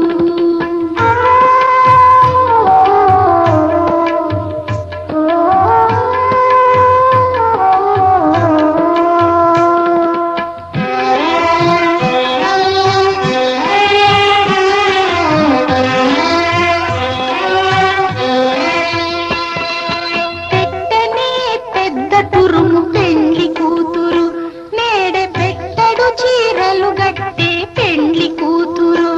పెట్టనే పెద్ద తురుము పెండ్లి కూతురు నేడే పెట్టడు చీరలు గట్టే పెండ్లి కూతురు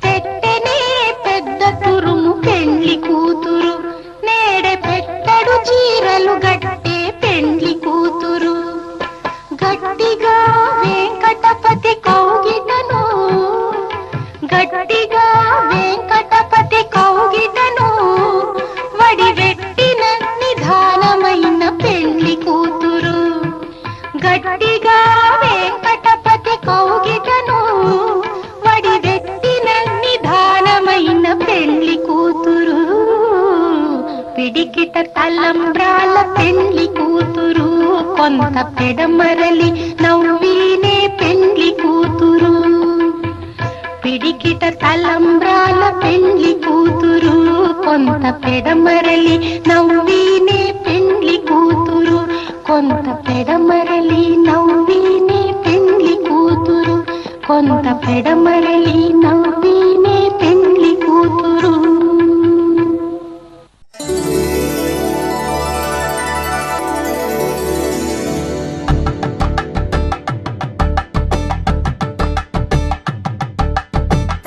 పెట్టనే పెద్ద తురుము పెండ్లి కూతురు నేడే పెట్టడు చీరలు గట్టే పెండ్లి కూతురు గట్టిగా వెంకటపతి కౌగిటను గట్టిగా వెంకటపతి కౌగిటను వడివెట్టిన నిధానమైన పెండ్లి కూతురు గట్టిగా వెంకట పిడికిట తలంబ్రాల పెండ్లి కూతురు కొంత పెడమరలి నవ్వీనే పెండ్లి కూతురు పిడికిట తలంబ్రాల పెండ్లి కూతురు కొంత పెడమరలి నవ్వీనే పెండ్లి కూతురు కొంత పెడమరలి నవ్వీనే పెండ్లి కూతురు కొంత పెడమరలి నవ్వీనే పెండ్లి కూతురు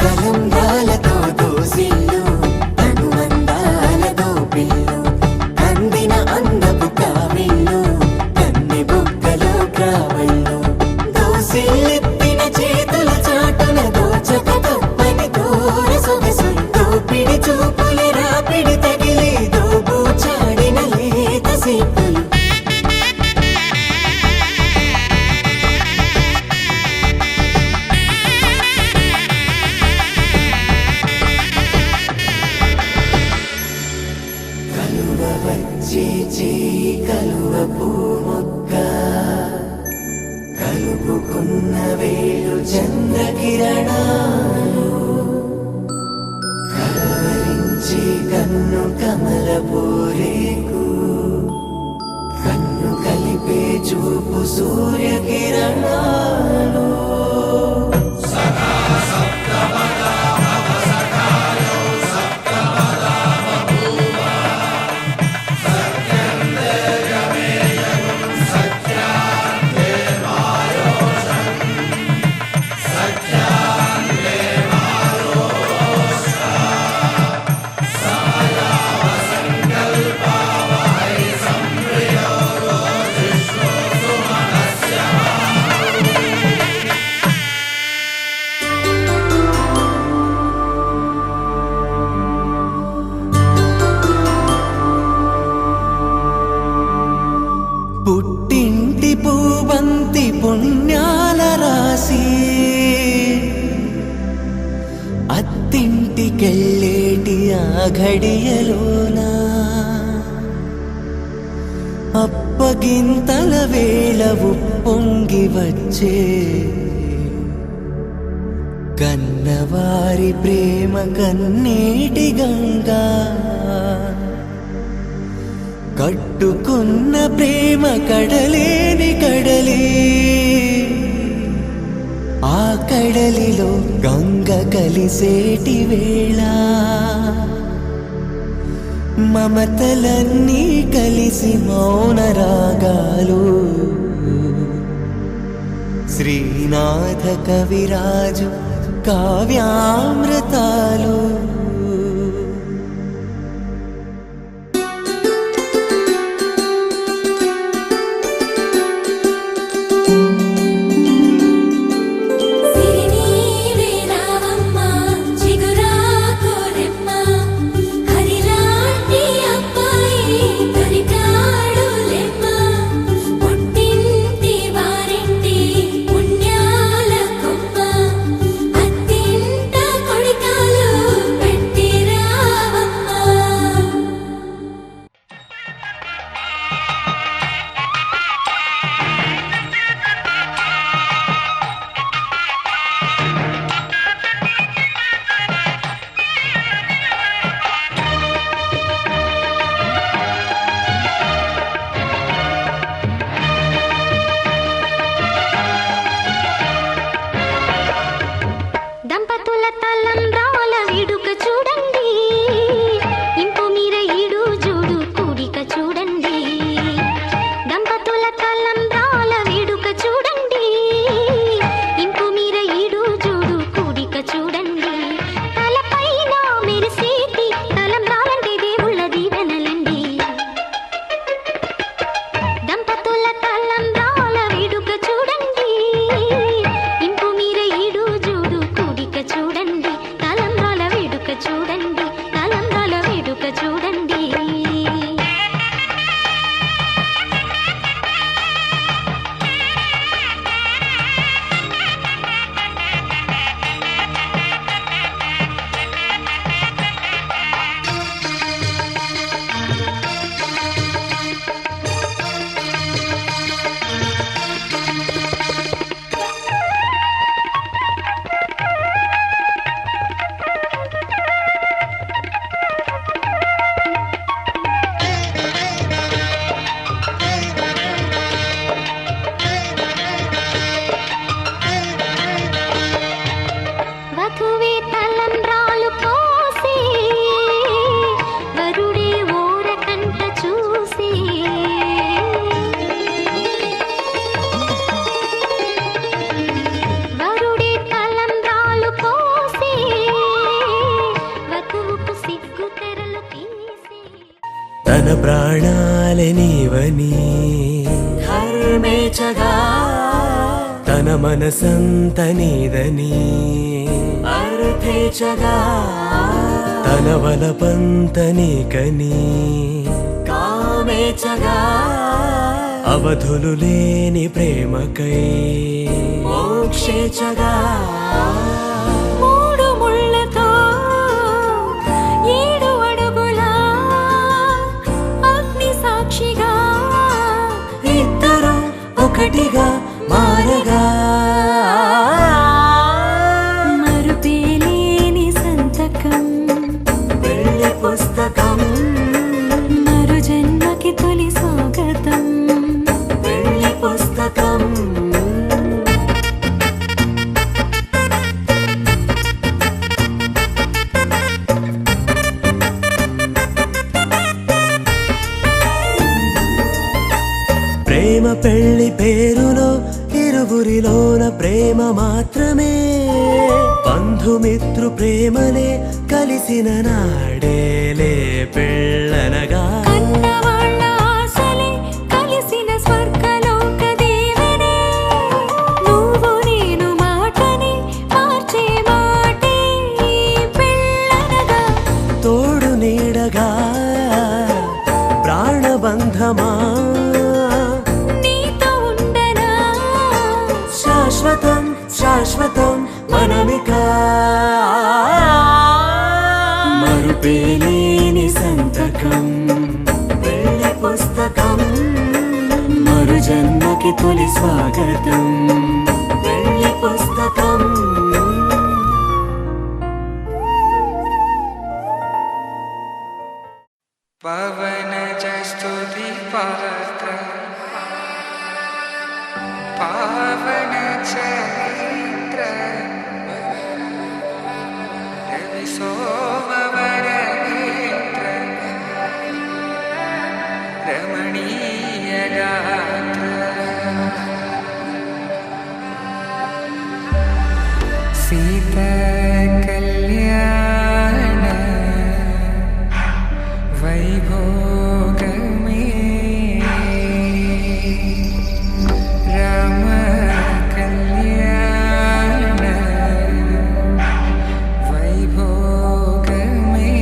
తలంబ్రాలతో దోసిల్లు తనువందాలతో పిల్లు అందిన అందపు కావిల్లు కన్నె బుగ్గలో గ్రావళ్ళు దోసిల్లెత్తిన చేతుల చాటున దోచక తప్పని దూర సొగసులు దోపిడి చూపుల రాపిడి తగిలి దోబూచాడిన లేత సేపులు కలువ వచ్చే చేయి కలువ పూమొక్క కలుపుకున్న వేలు చంద్రకిరణాలు కలవరించే కన్ను కమల పూరేకు కన్ను కలిపే చూపు సూర్యకిరణాలు పుట్టింటి పూబంతి పుణ్యాల రాసి అత్తింటికెళ్ళేటి ఆ ఘడియలోన అప్పగింతల వేళ ఉప్పొంగి వచ్చే కన్నవారి ప్రేమ కన్నీటి గంగా కట్టుకున్న ప్రేమ కడలేని కడలి ఆ కడలిలో గంగ కలిసేటి వేళ మమతలన్నీ కలిసి మౌన రాగాలు శ్రీనాథ కవిరాజు కావ్యామృతాలు సిరినీవే రావమ్మ చిగురాకురెమ్మ హరిలాంటి అబ్బాయి దొరికాడులెమ్మ పుట్టింటి వారింటి పుణ్యాల కొమ్మ అత్తింట కొడికాలు పేచగా తన మనసంత నీదని అర్థేచగా తన వలపంత నీకని కామేచగా అవధులు లేని ప్రేమకై మోక్షేచగా మూడు ముళ్ళతో 7 అడుగుల అగ్ని సాక్షిగా ఇద్దరు ఒకటిగా మారగా మరుపేలేని సంతకం వెళ్ళి పుస్తకం మరు జన్మకి తొలి స్వాగతం వెళ్ళి పుస్తకం ప్రేమ పెళ్లి పేరులో ఇరువురిలోన ప్రేమ మాత్రమే బంధుమిత్రు ప్రేమలే కలిసిన నాడేలే పెళ్ళనగా కన్నవాళ్ళ ఆశలే కలిసిన స్వర్గలోక దేవనే నువ్వు నేను మాటని మార్చే మాటే పెళ్ళనగా తోడు నీడగా ప్రాణబంధమా నీతో ఉండనా శాశ్వతం శాశ్వతం మనమిక మరుపేలేని సంతకం వెళ్ళి పుస్తకం మరు జన్మకి తొలి స్వాగతం వెళ్ళి పుస్తకం పవనజ స్తుతి పాత్ర పావన చరిత్ర రవి సోమవర నేత్ర రమణీయ గాత్ర సీత కళ్యాణ వైభోగమే రామ కళ్యాణ వైభోగమే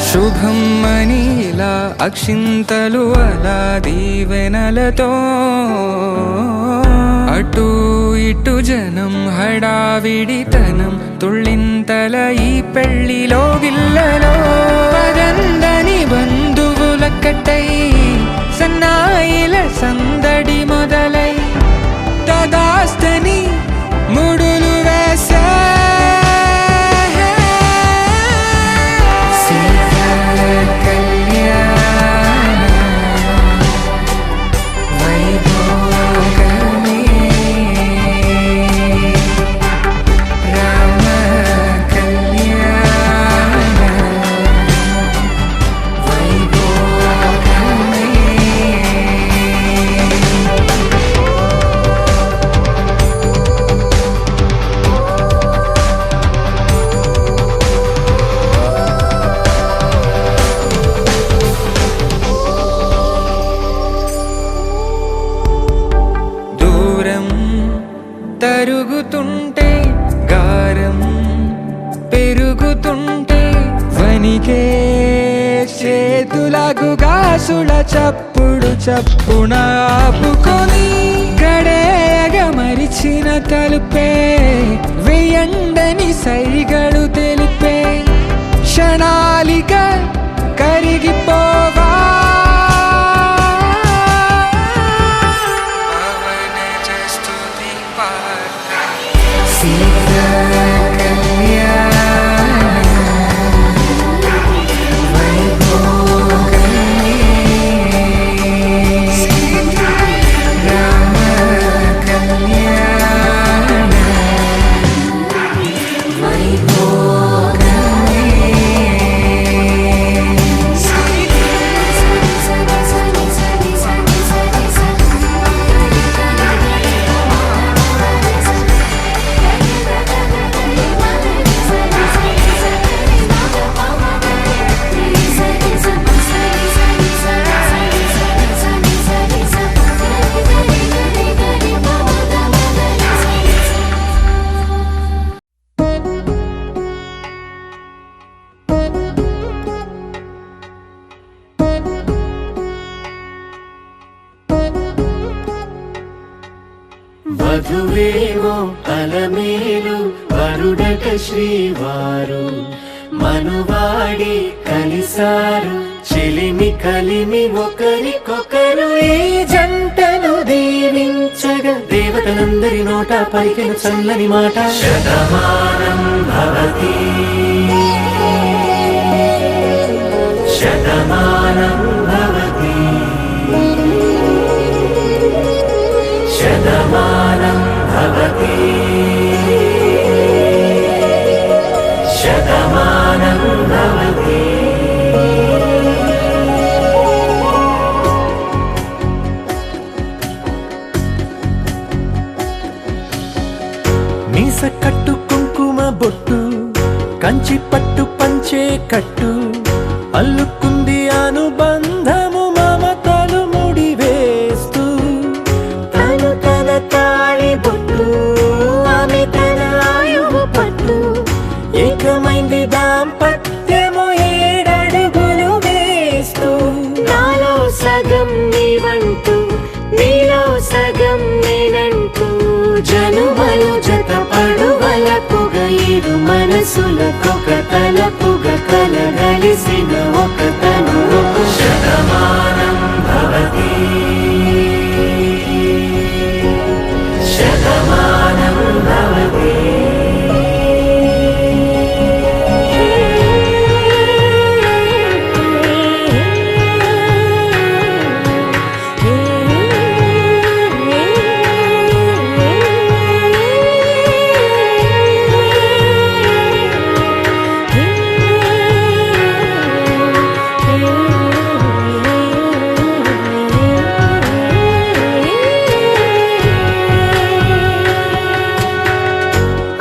శుభం మనీలా అక్షింతలు అలా దీవెనలతో అటు ఇటు జనం హడావిడితనం తుళ్ళింతల ఈ పెళ్లిలో గిల్లలో పదందని బంధువులక్కటై సన్నాయిల సందడి మొదలై తదాస్తని ముడులు వేసే తరుగుతుంటే గారం పెరుగుతుంటే వనికే చేతులకు గాసుల చప్పుడు చప్పున ఆపుకొని గడేగ మరిచిన తలుపే వేయండని సైగడు తెలిపే క్షణాలిక కరిగిపోవా వధువేమో అలమేలు వరుడట శ్రీవారు మనువాడి కలిసారు చెలిమి కలిమి ఒకరికొకరు ఈ జంటను దీవించగా దేవతలందరి నోట పలికిన చల్లని మాట శతమానం భవతి శతమానం భవతి శతమానం భవతి శతమానం భవతి. మీస కట్టు కుంకుమ బొట్టు కంచి పట్టు పంచే కట్టు అల్లుకుంది అనుబంధము మమతలు ముడివేస్తూ తను తన తాళి బొట్టు ఆమె తన ఆయువు పట్టు ఏకమైంది దాంపత్యము 7 అడుగులు వేస్తూ నాలో సగం నీవంటూ నీలో సగం నేనంటూ జనుమలు జత పడువలపుగ 7 మనసులకొక తలపుగ కలగలిసిన ఒక తను శతమానం భవతి శతమానం భవతి.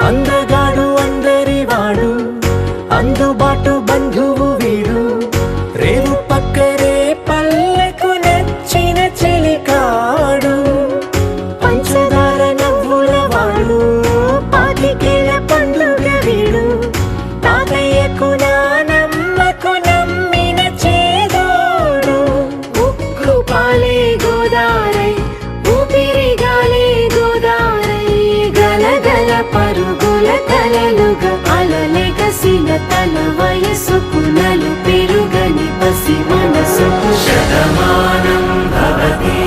అందగాడు అందరివాడు అందుబాటు బంధువు వీడు రేవు పక్కరే పల్లెకు నచ్చిన చెలికాడు పంచదార నవ్వుల వాడు పాతికేల పండుగ వీడు తాతయ్యకు నానమ్మకు నమ్మిన చేదోడు ఉక్కు పాలే గోదారై ఊపిరి గాలే గోదారై గలగల పరుగుల కలలుగా అలలెగసిన తన వయసుకు నలు పెరుగని పసి మనసుకు శతమానం భవతి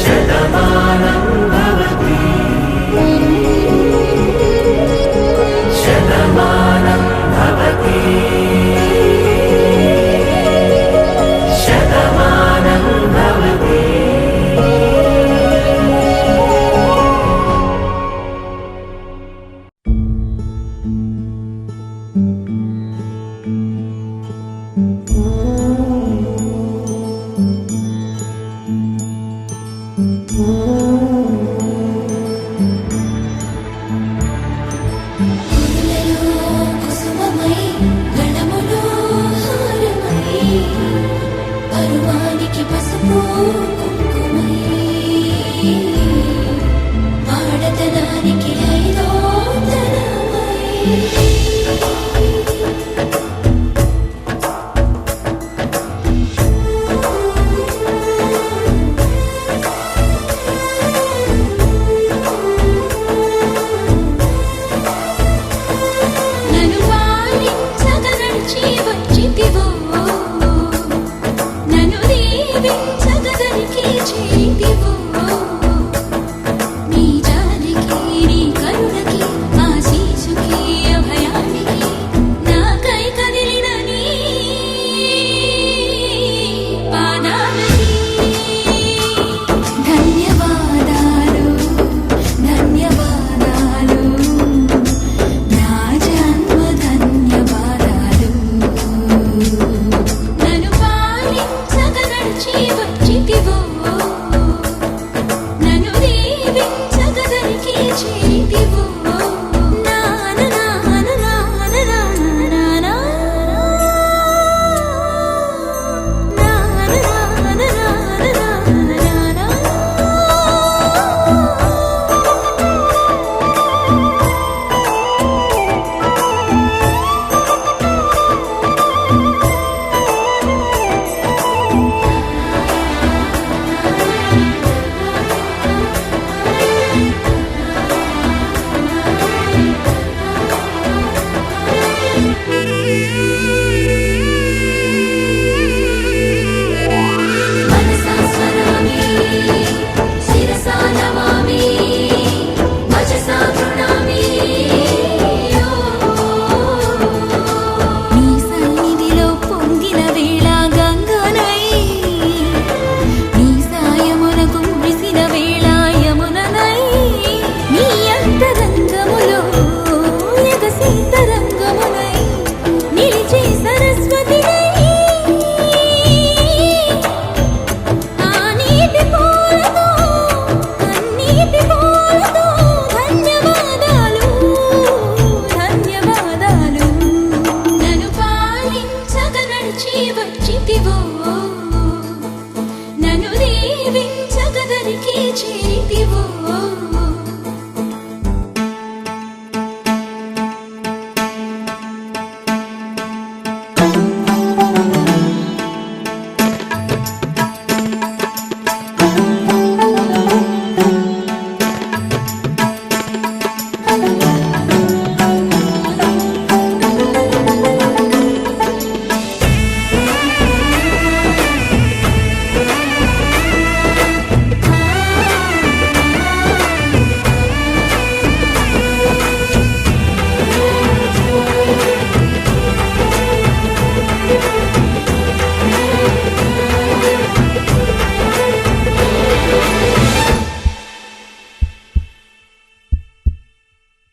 శతమానం భవతి శతమానం భవతి శతమానం భవతి. నడిచి వచ్చితివో నన్ను దీవించగదరికి చేరితివో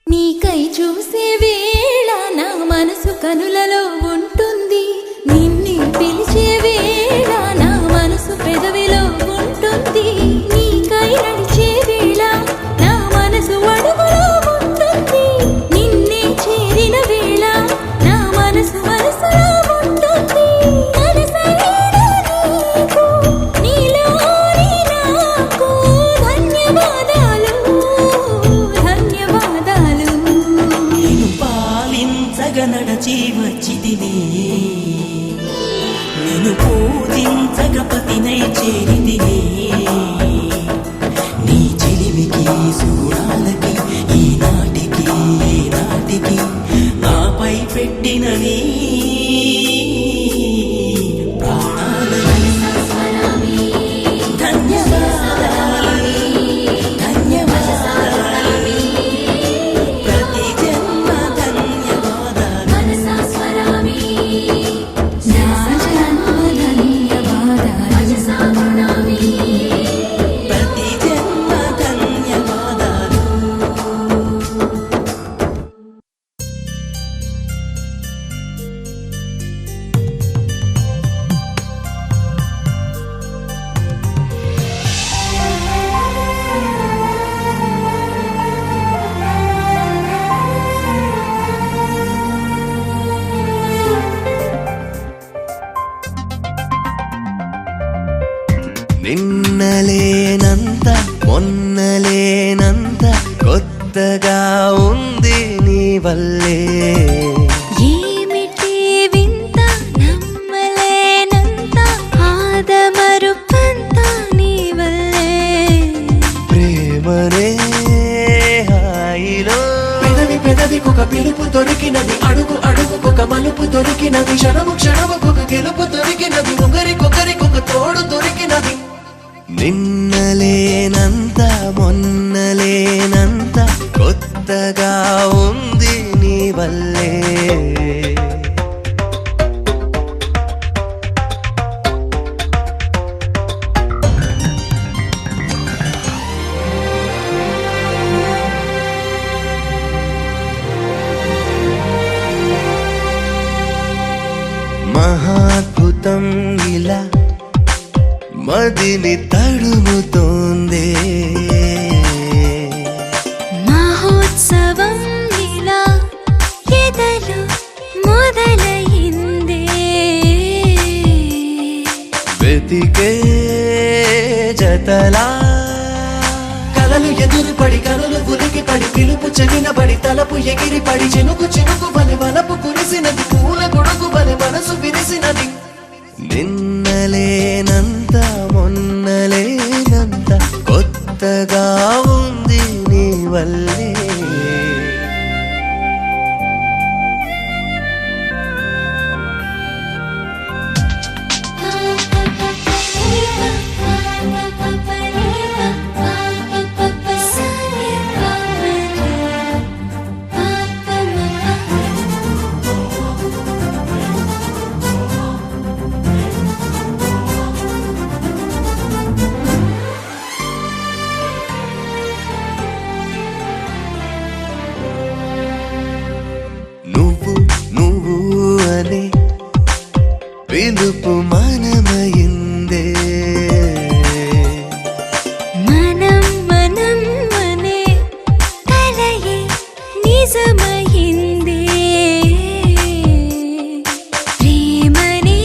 నీకై చూసే వేళ నా మనసు కనులలో ఉంటుంది నిన్ను పిలిచే వేళ నా మనసు పెదవిలో ఉంటుంది నీకై నడిచే వేళ నా మనసు అడుగులో ఉంటుంది నిన్నే చేరిన వేళ నా మనసు మనసులో ఉంటుంది మనసైన నీకు నీలోని నాకు ధన్యవాదాలు ధన్యవాదాలు నేను పాలించగ నడచి వచ్చితిని నేను పూజించగ పతినై చేరితిని నీ చెలిమికి సుగుణాలకి ఈనాటికి ఏనాటికి నాపై పెట్టిన నీ ప్రాణాలకి ధన్యవాదాలు ధన్యవాదాలు ప్రతి జన్మ ధన్యవాదాలు మనసా స్వరామి నా జన్మ ధన్యవాదాలు మనసా ప్రణామి ప్రతి జన్మ ధన్యవాదాలు నిన్నలేనంత మొన్నలేనంత కొత్తగా ఉంది నీ వల్లే ఏమిటి వింత నమ్మలేనంత ఆదమరుపంత నీ వల్లే ప్రేమనే హాయిలో పెదవి పెదవికొక పిలుపు దొరికినది అడుగు అడుగుకొక మలుపు దొరికినది క్షణము క్షణముకొక గెలుపు దొరికినది ఒకరికొకరికొక తోడు దొరికినది నిన్నలేనంత మొన్నలేనంత కొత్తగా ఉంది నీ వల్లే మహాద్భుతం ఇలా మదిని తడుముతోందే మహోత్సవం ఇలా ఎదలు మొదలైందే వెతికే జతలా కలలు ఎదురుపడి కనులు ఉలికి పడి పిలుపు చెవినబడి తలపు ఎగిరి పడి చినుకు చినుకు వలె వలపు కురిసినది పూల గొడుగు వలె మనసు విరిసినది నిన్నలేనంత మొన్నలేనంత కొత్తగా ఉంది నీ వల్లే పిలుపు మనమయిందే మనం మనం మనే కలయే నిజమయిందే ప్రేమనే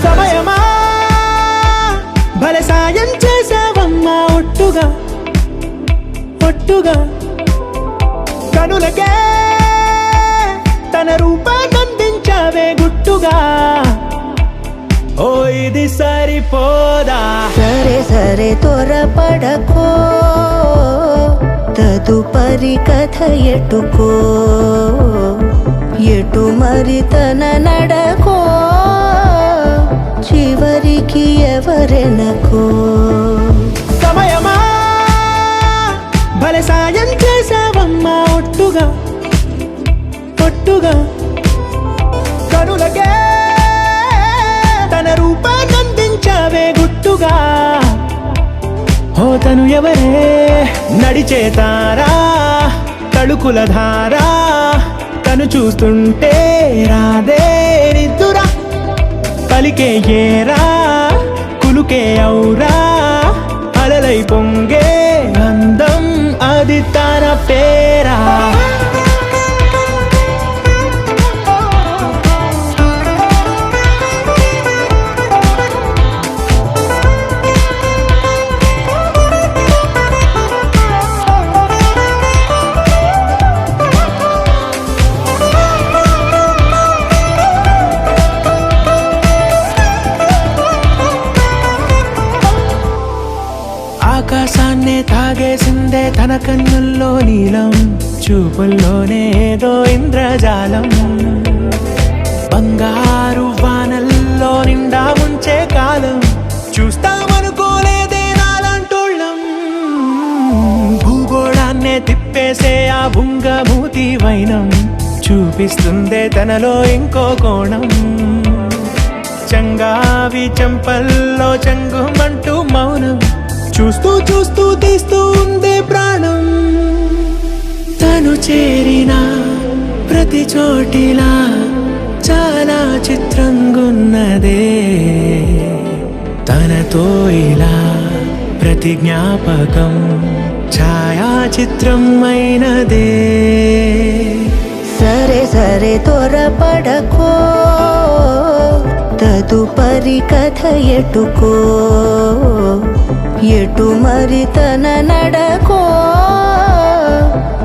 సమయమా భలే సాయం చేసావమ్మా ఒట్టుగా ఒట్టుగా కనులకే తన రూపాన్నందించావే గుట్టుగా ఓ ఇది సరిపోదా సరే సరే త్వరపడకో తదుపరి కథ ఎటుకో ఎటు మరి తన నడకో చివరికి ఎవరెనకో సమయమా భలే సాయం చేసావమ్మా ఒట్టుగా ఒట్టుగా కనులకే తన రూపాన్నందించావే గుట్టుగా ఓ తను ఎవరే నడిచే తారా తళుకుల ధారా తను చూస్తుంటే రాదే నిద్దురా పలికే ఏరా కులుకే ఔరా అలలై పొంగే అందం అది తన పేరా ఆకాశాన్నే తాగేసిందే తన కన్నుల్లో నీలం చూపుల్లోనే ఏదో ఇంద్రజాలం బంగారు వానల్లో నిండా ఉంచే కాలం చూస్తామనుకోలేదే నాలాంటోళ్ళం భూగోళాన్నే తిప్పేసే ఆ భుంగమూతి వైనం చూపిస్తుందే తనలో ఇంకో కోణం చంగావి చెంపల్లో చెంగుమంటూ మౌనం చూస్తూ చూస్తూ తీస్తూ ఉందే ప్రాణం తను చేరిన ప్రతి చోటిలా చాలా చిత్రంగున్నదే తనతో ఇలా ప్రతి జ్ఞాపకం ఛాయాచిత్రం అయినదే సరే సరే త్వరపడకో తదుపరి కథ ఎటుకో ఎటు మరి తన నడకో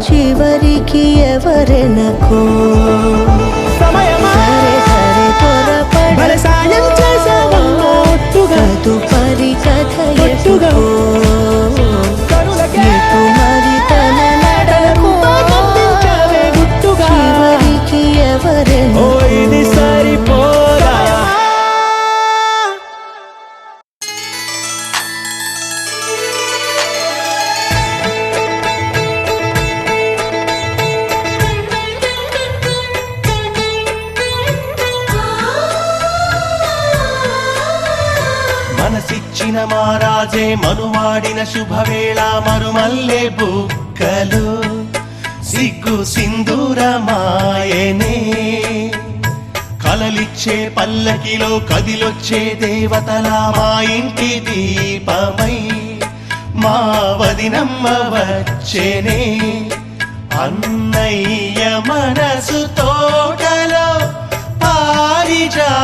చివరికి ఎవరెనకో సమయమా సరే సరే భలే సాయం చేసావమ్మా ఒట్టుగా తదుపరి కథ ఒట్టుగా ఎటుకో కనులకే ఎటు మరి తన నడకో రూపాన్నందించావే గుట్టుగా చివరికి ఓ ఎవరెనకో ఇది సరిపోదా మనసిచ్చిన మారాజే మనువాడిన శుభవేళ మరుమల్లె బుక్కలు సిగ్గు సింధూరమాయనే కలలిచ్చే పల్లకిలో కదిలొచ్చే దేవతలా మా ఇంటి దీపమై మా వదినమ్మ వచ్చేనే అన్నయ్య మనసు తోటలో పారిజాతమై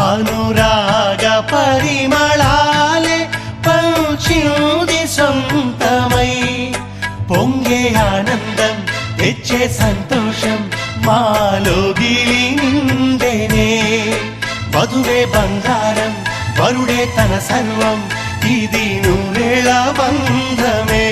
అనురాగ పరిమళాలే పంచింది సొంతమై పొంగే ఆనందం తెచ్చే సంతోషం మాలో గిలి నిండెనే వధువే బంగారం వరుడే తన సర్వం ఇది నూరేళ బంధమే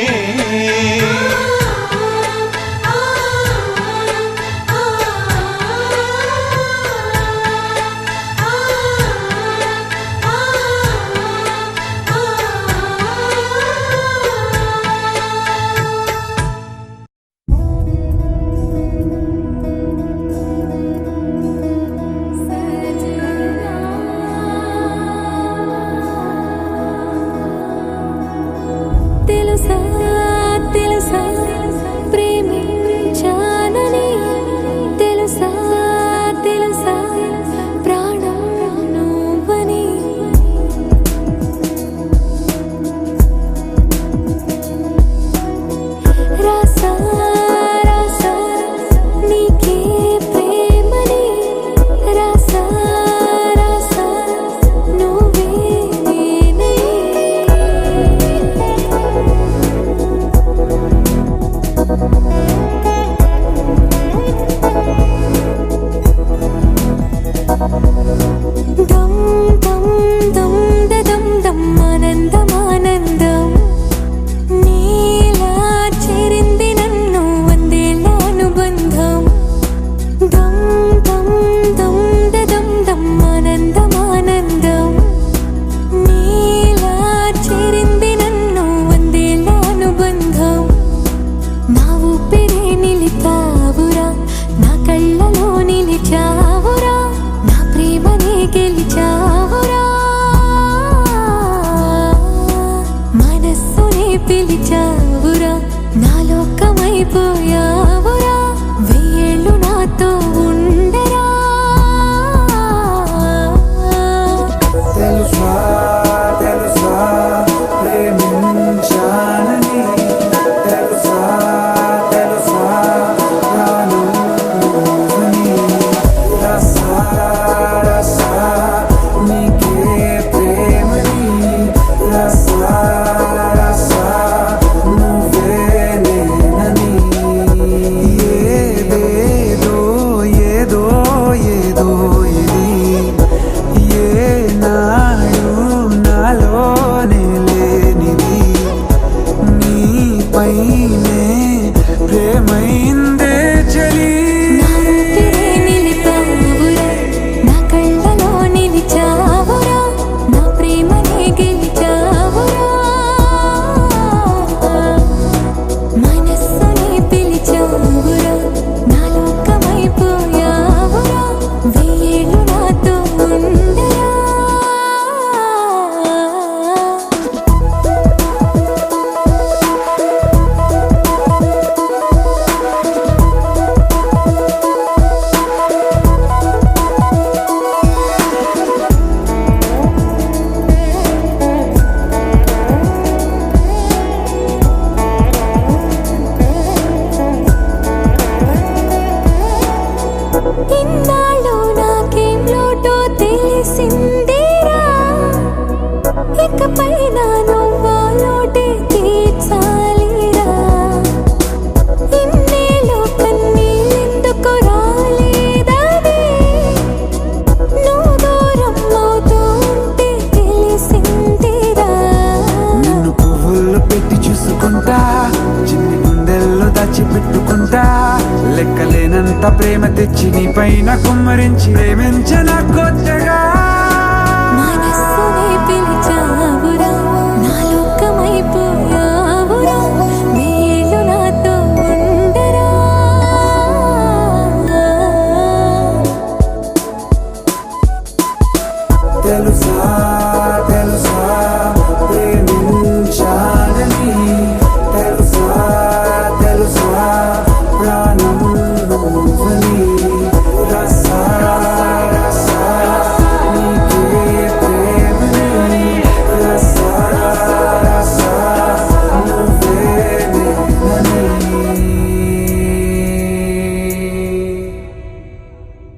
తెలుసా తెలుసా పిలిచావురా నా లోకమైపోయావురా వెయ్యేళ్ళు నాతో ఉండరా తెలుసా తెలుసా ప్రేమించానని తెలుసా తెలుసా రానుని రసా రసా నీకే ప్రేమని రసా రసా నువ్వే నేనని ఏదేదో ఏదో ఏదో ఇది ఏనాడు నాలోనే లేనిది నీపైనే ప్రేమైందే చలి నా ఊపిరే నిలిపావురా నా కళ్ళలో నిలిచావురా నా ప్రేమనే గెలిచావురా మనస్సుని పిలిచావురా నా లోకమైపోయావురా వెయ్యేళ్ళు నాతో ఉండరా ఇన్నాళ్ళు నాకేం లోటో తెలిసిందేరా ఇకపై నా నువ్వా లోటే తీర్చాలిరా ఇన్నేళ్ళు కన్నీళ్ళెందుకు రాలేదని నువ్వు దూరం అవుతూ ఉంటే తెలిసిందేరా నిన్ను పువ్వుల్లో పెట్టి చూసుకుంటా చిన్ని గుండెల్లో దాచిపెట్టుకుంటా లెక్కలేనంత ప్రేమ తెచ్చి నీ పైన కుమ్మరించి ప్రేమించన కొత్తగా మనస్సుని పిలిచావురా నా లోకమైపోయావురా వెయ్యేళ్ళు నాతో ఉండరా తెలుసా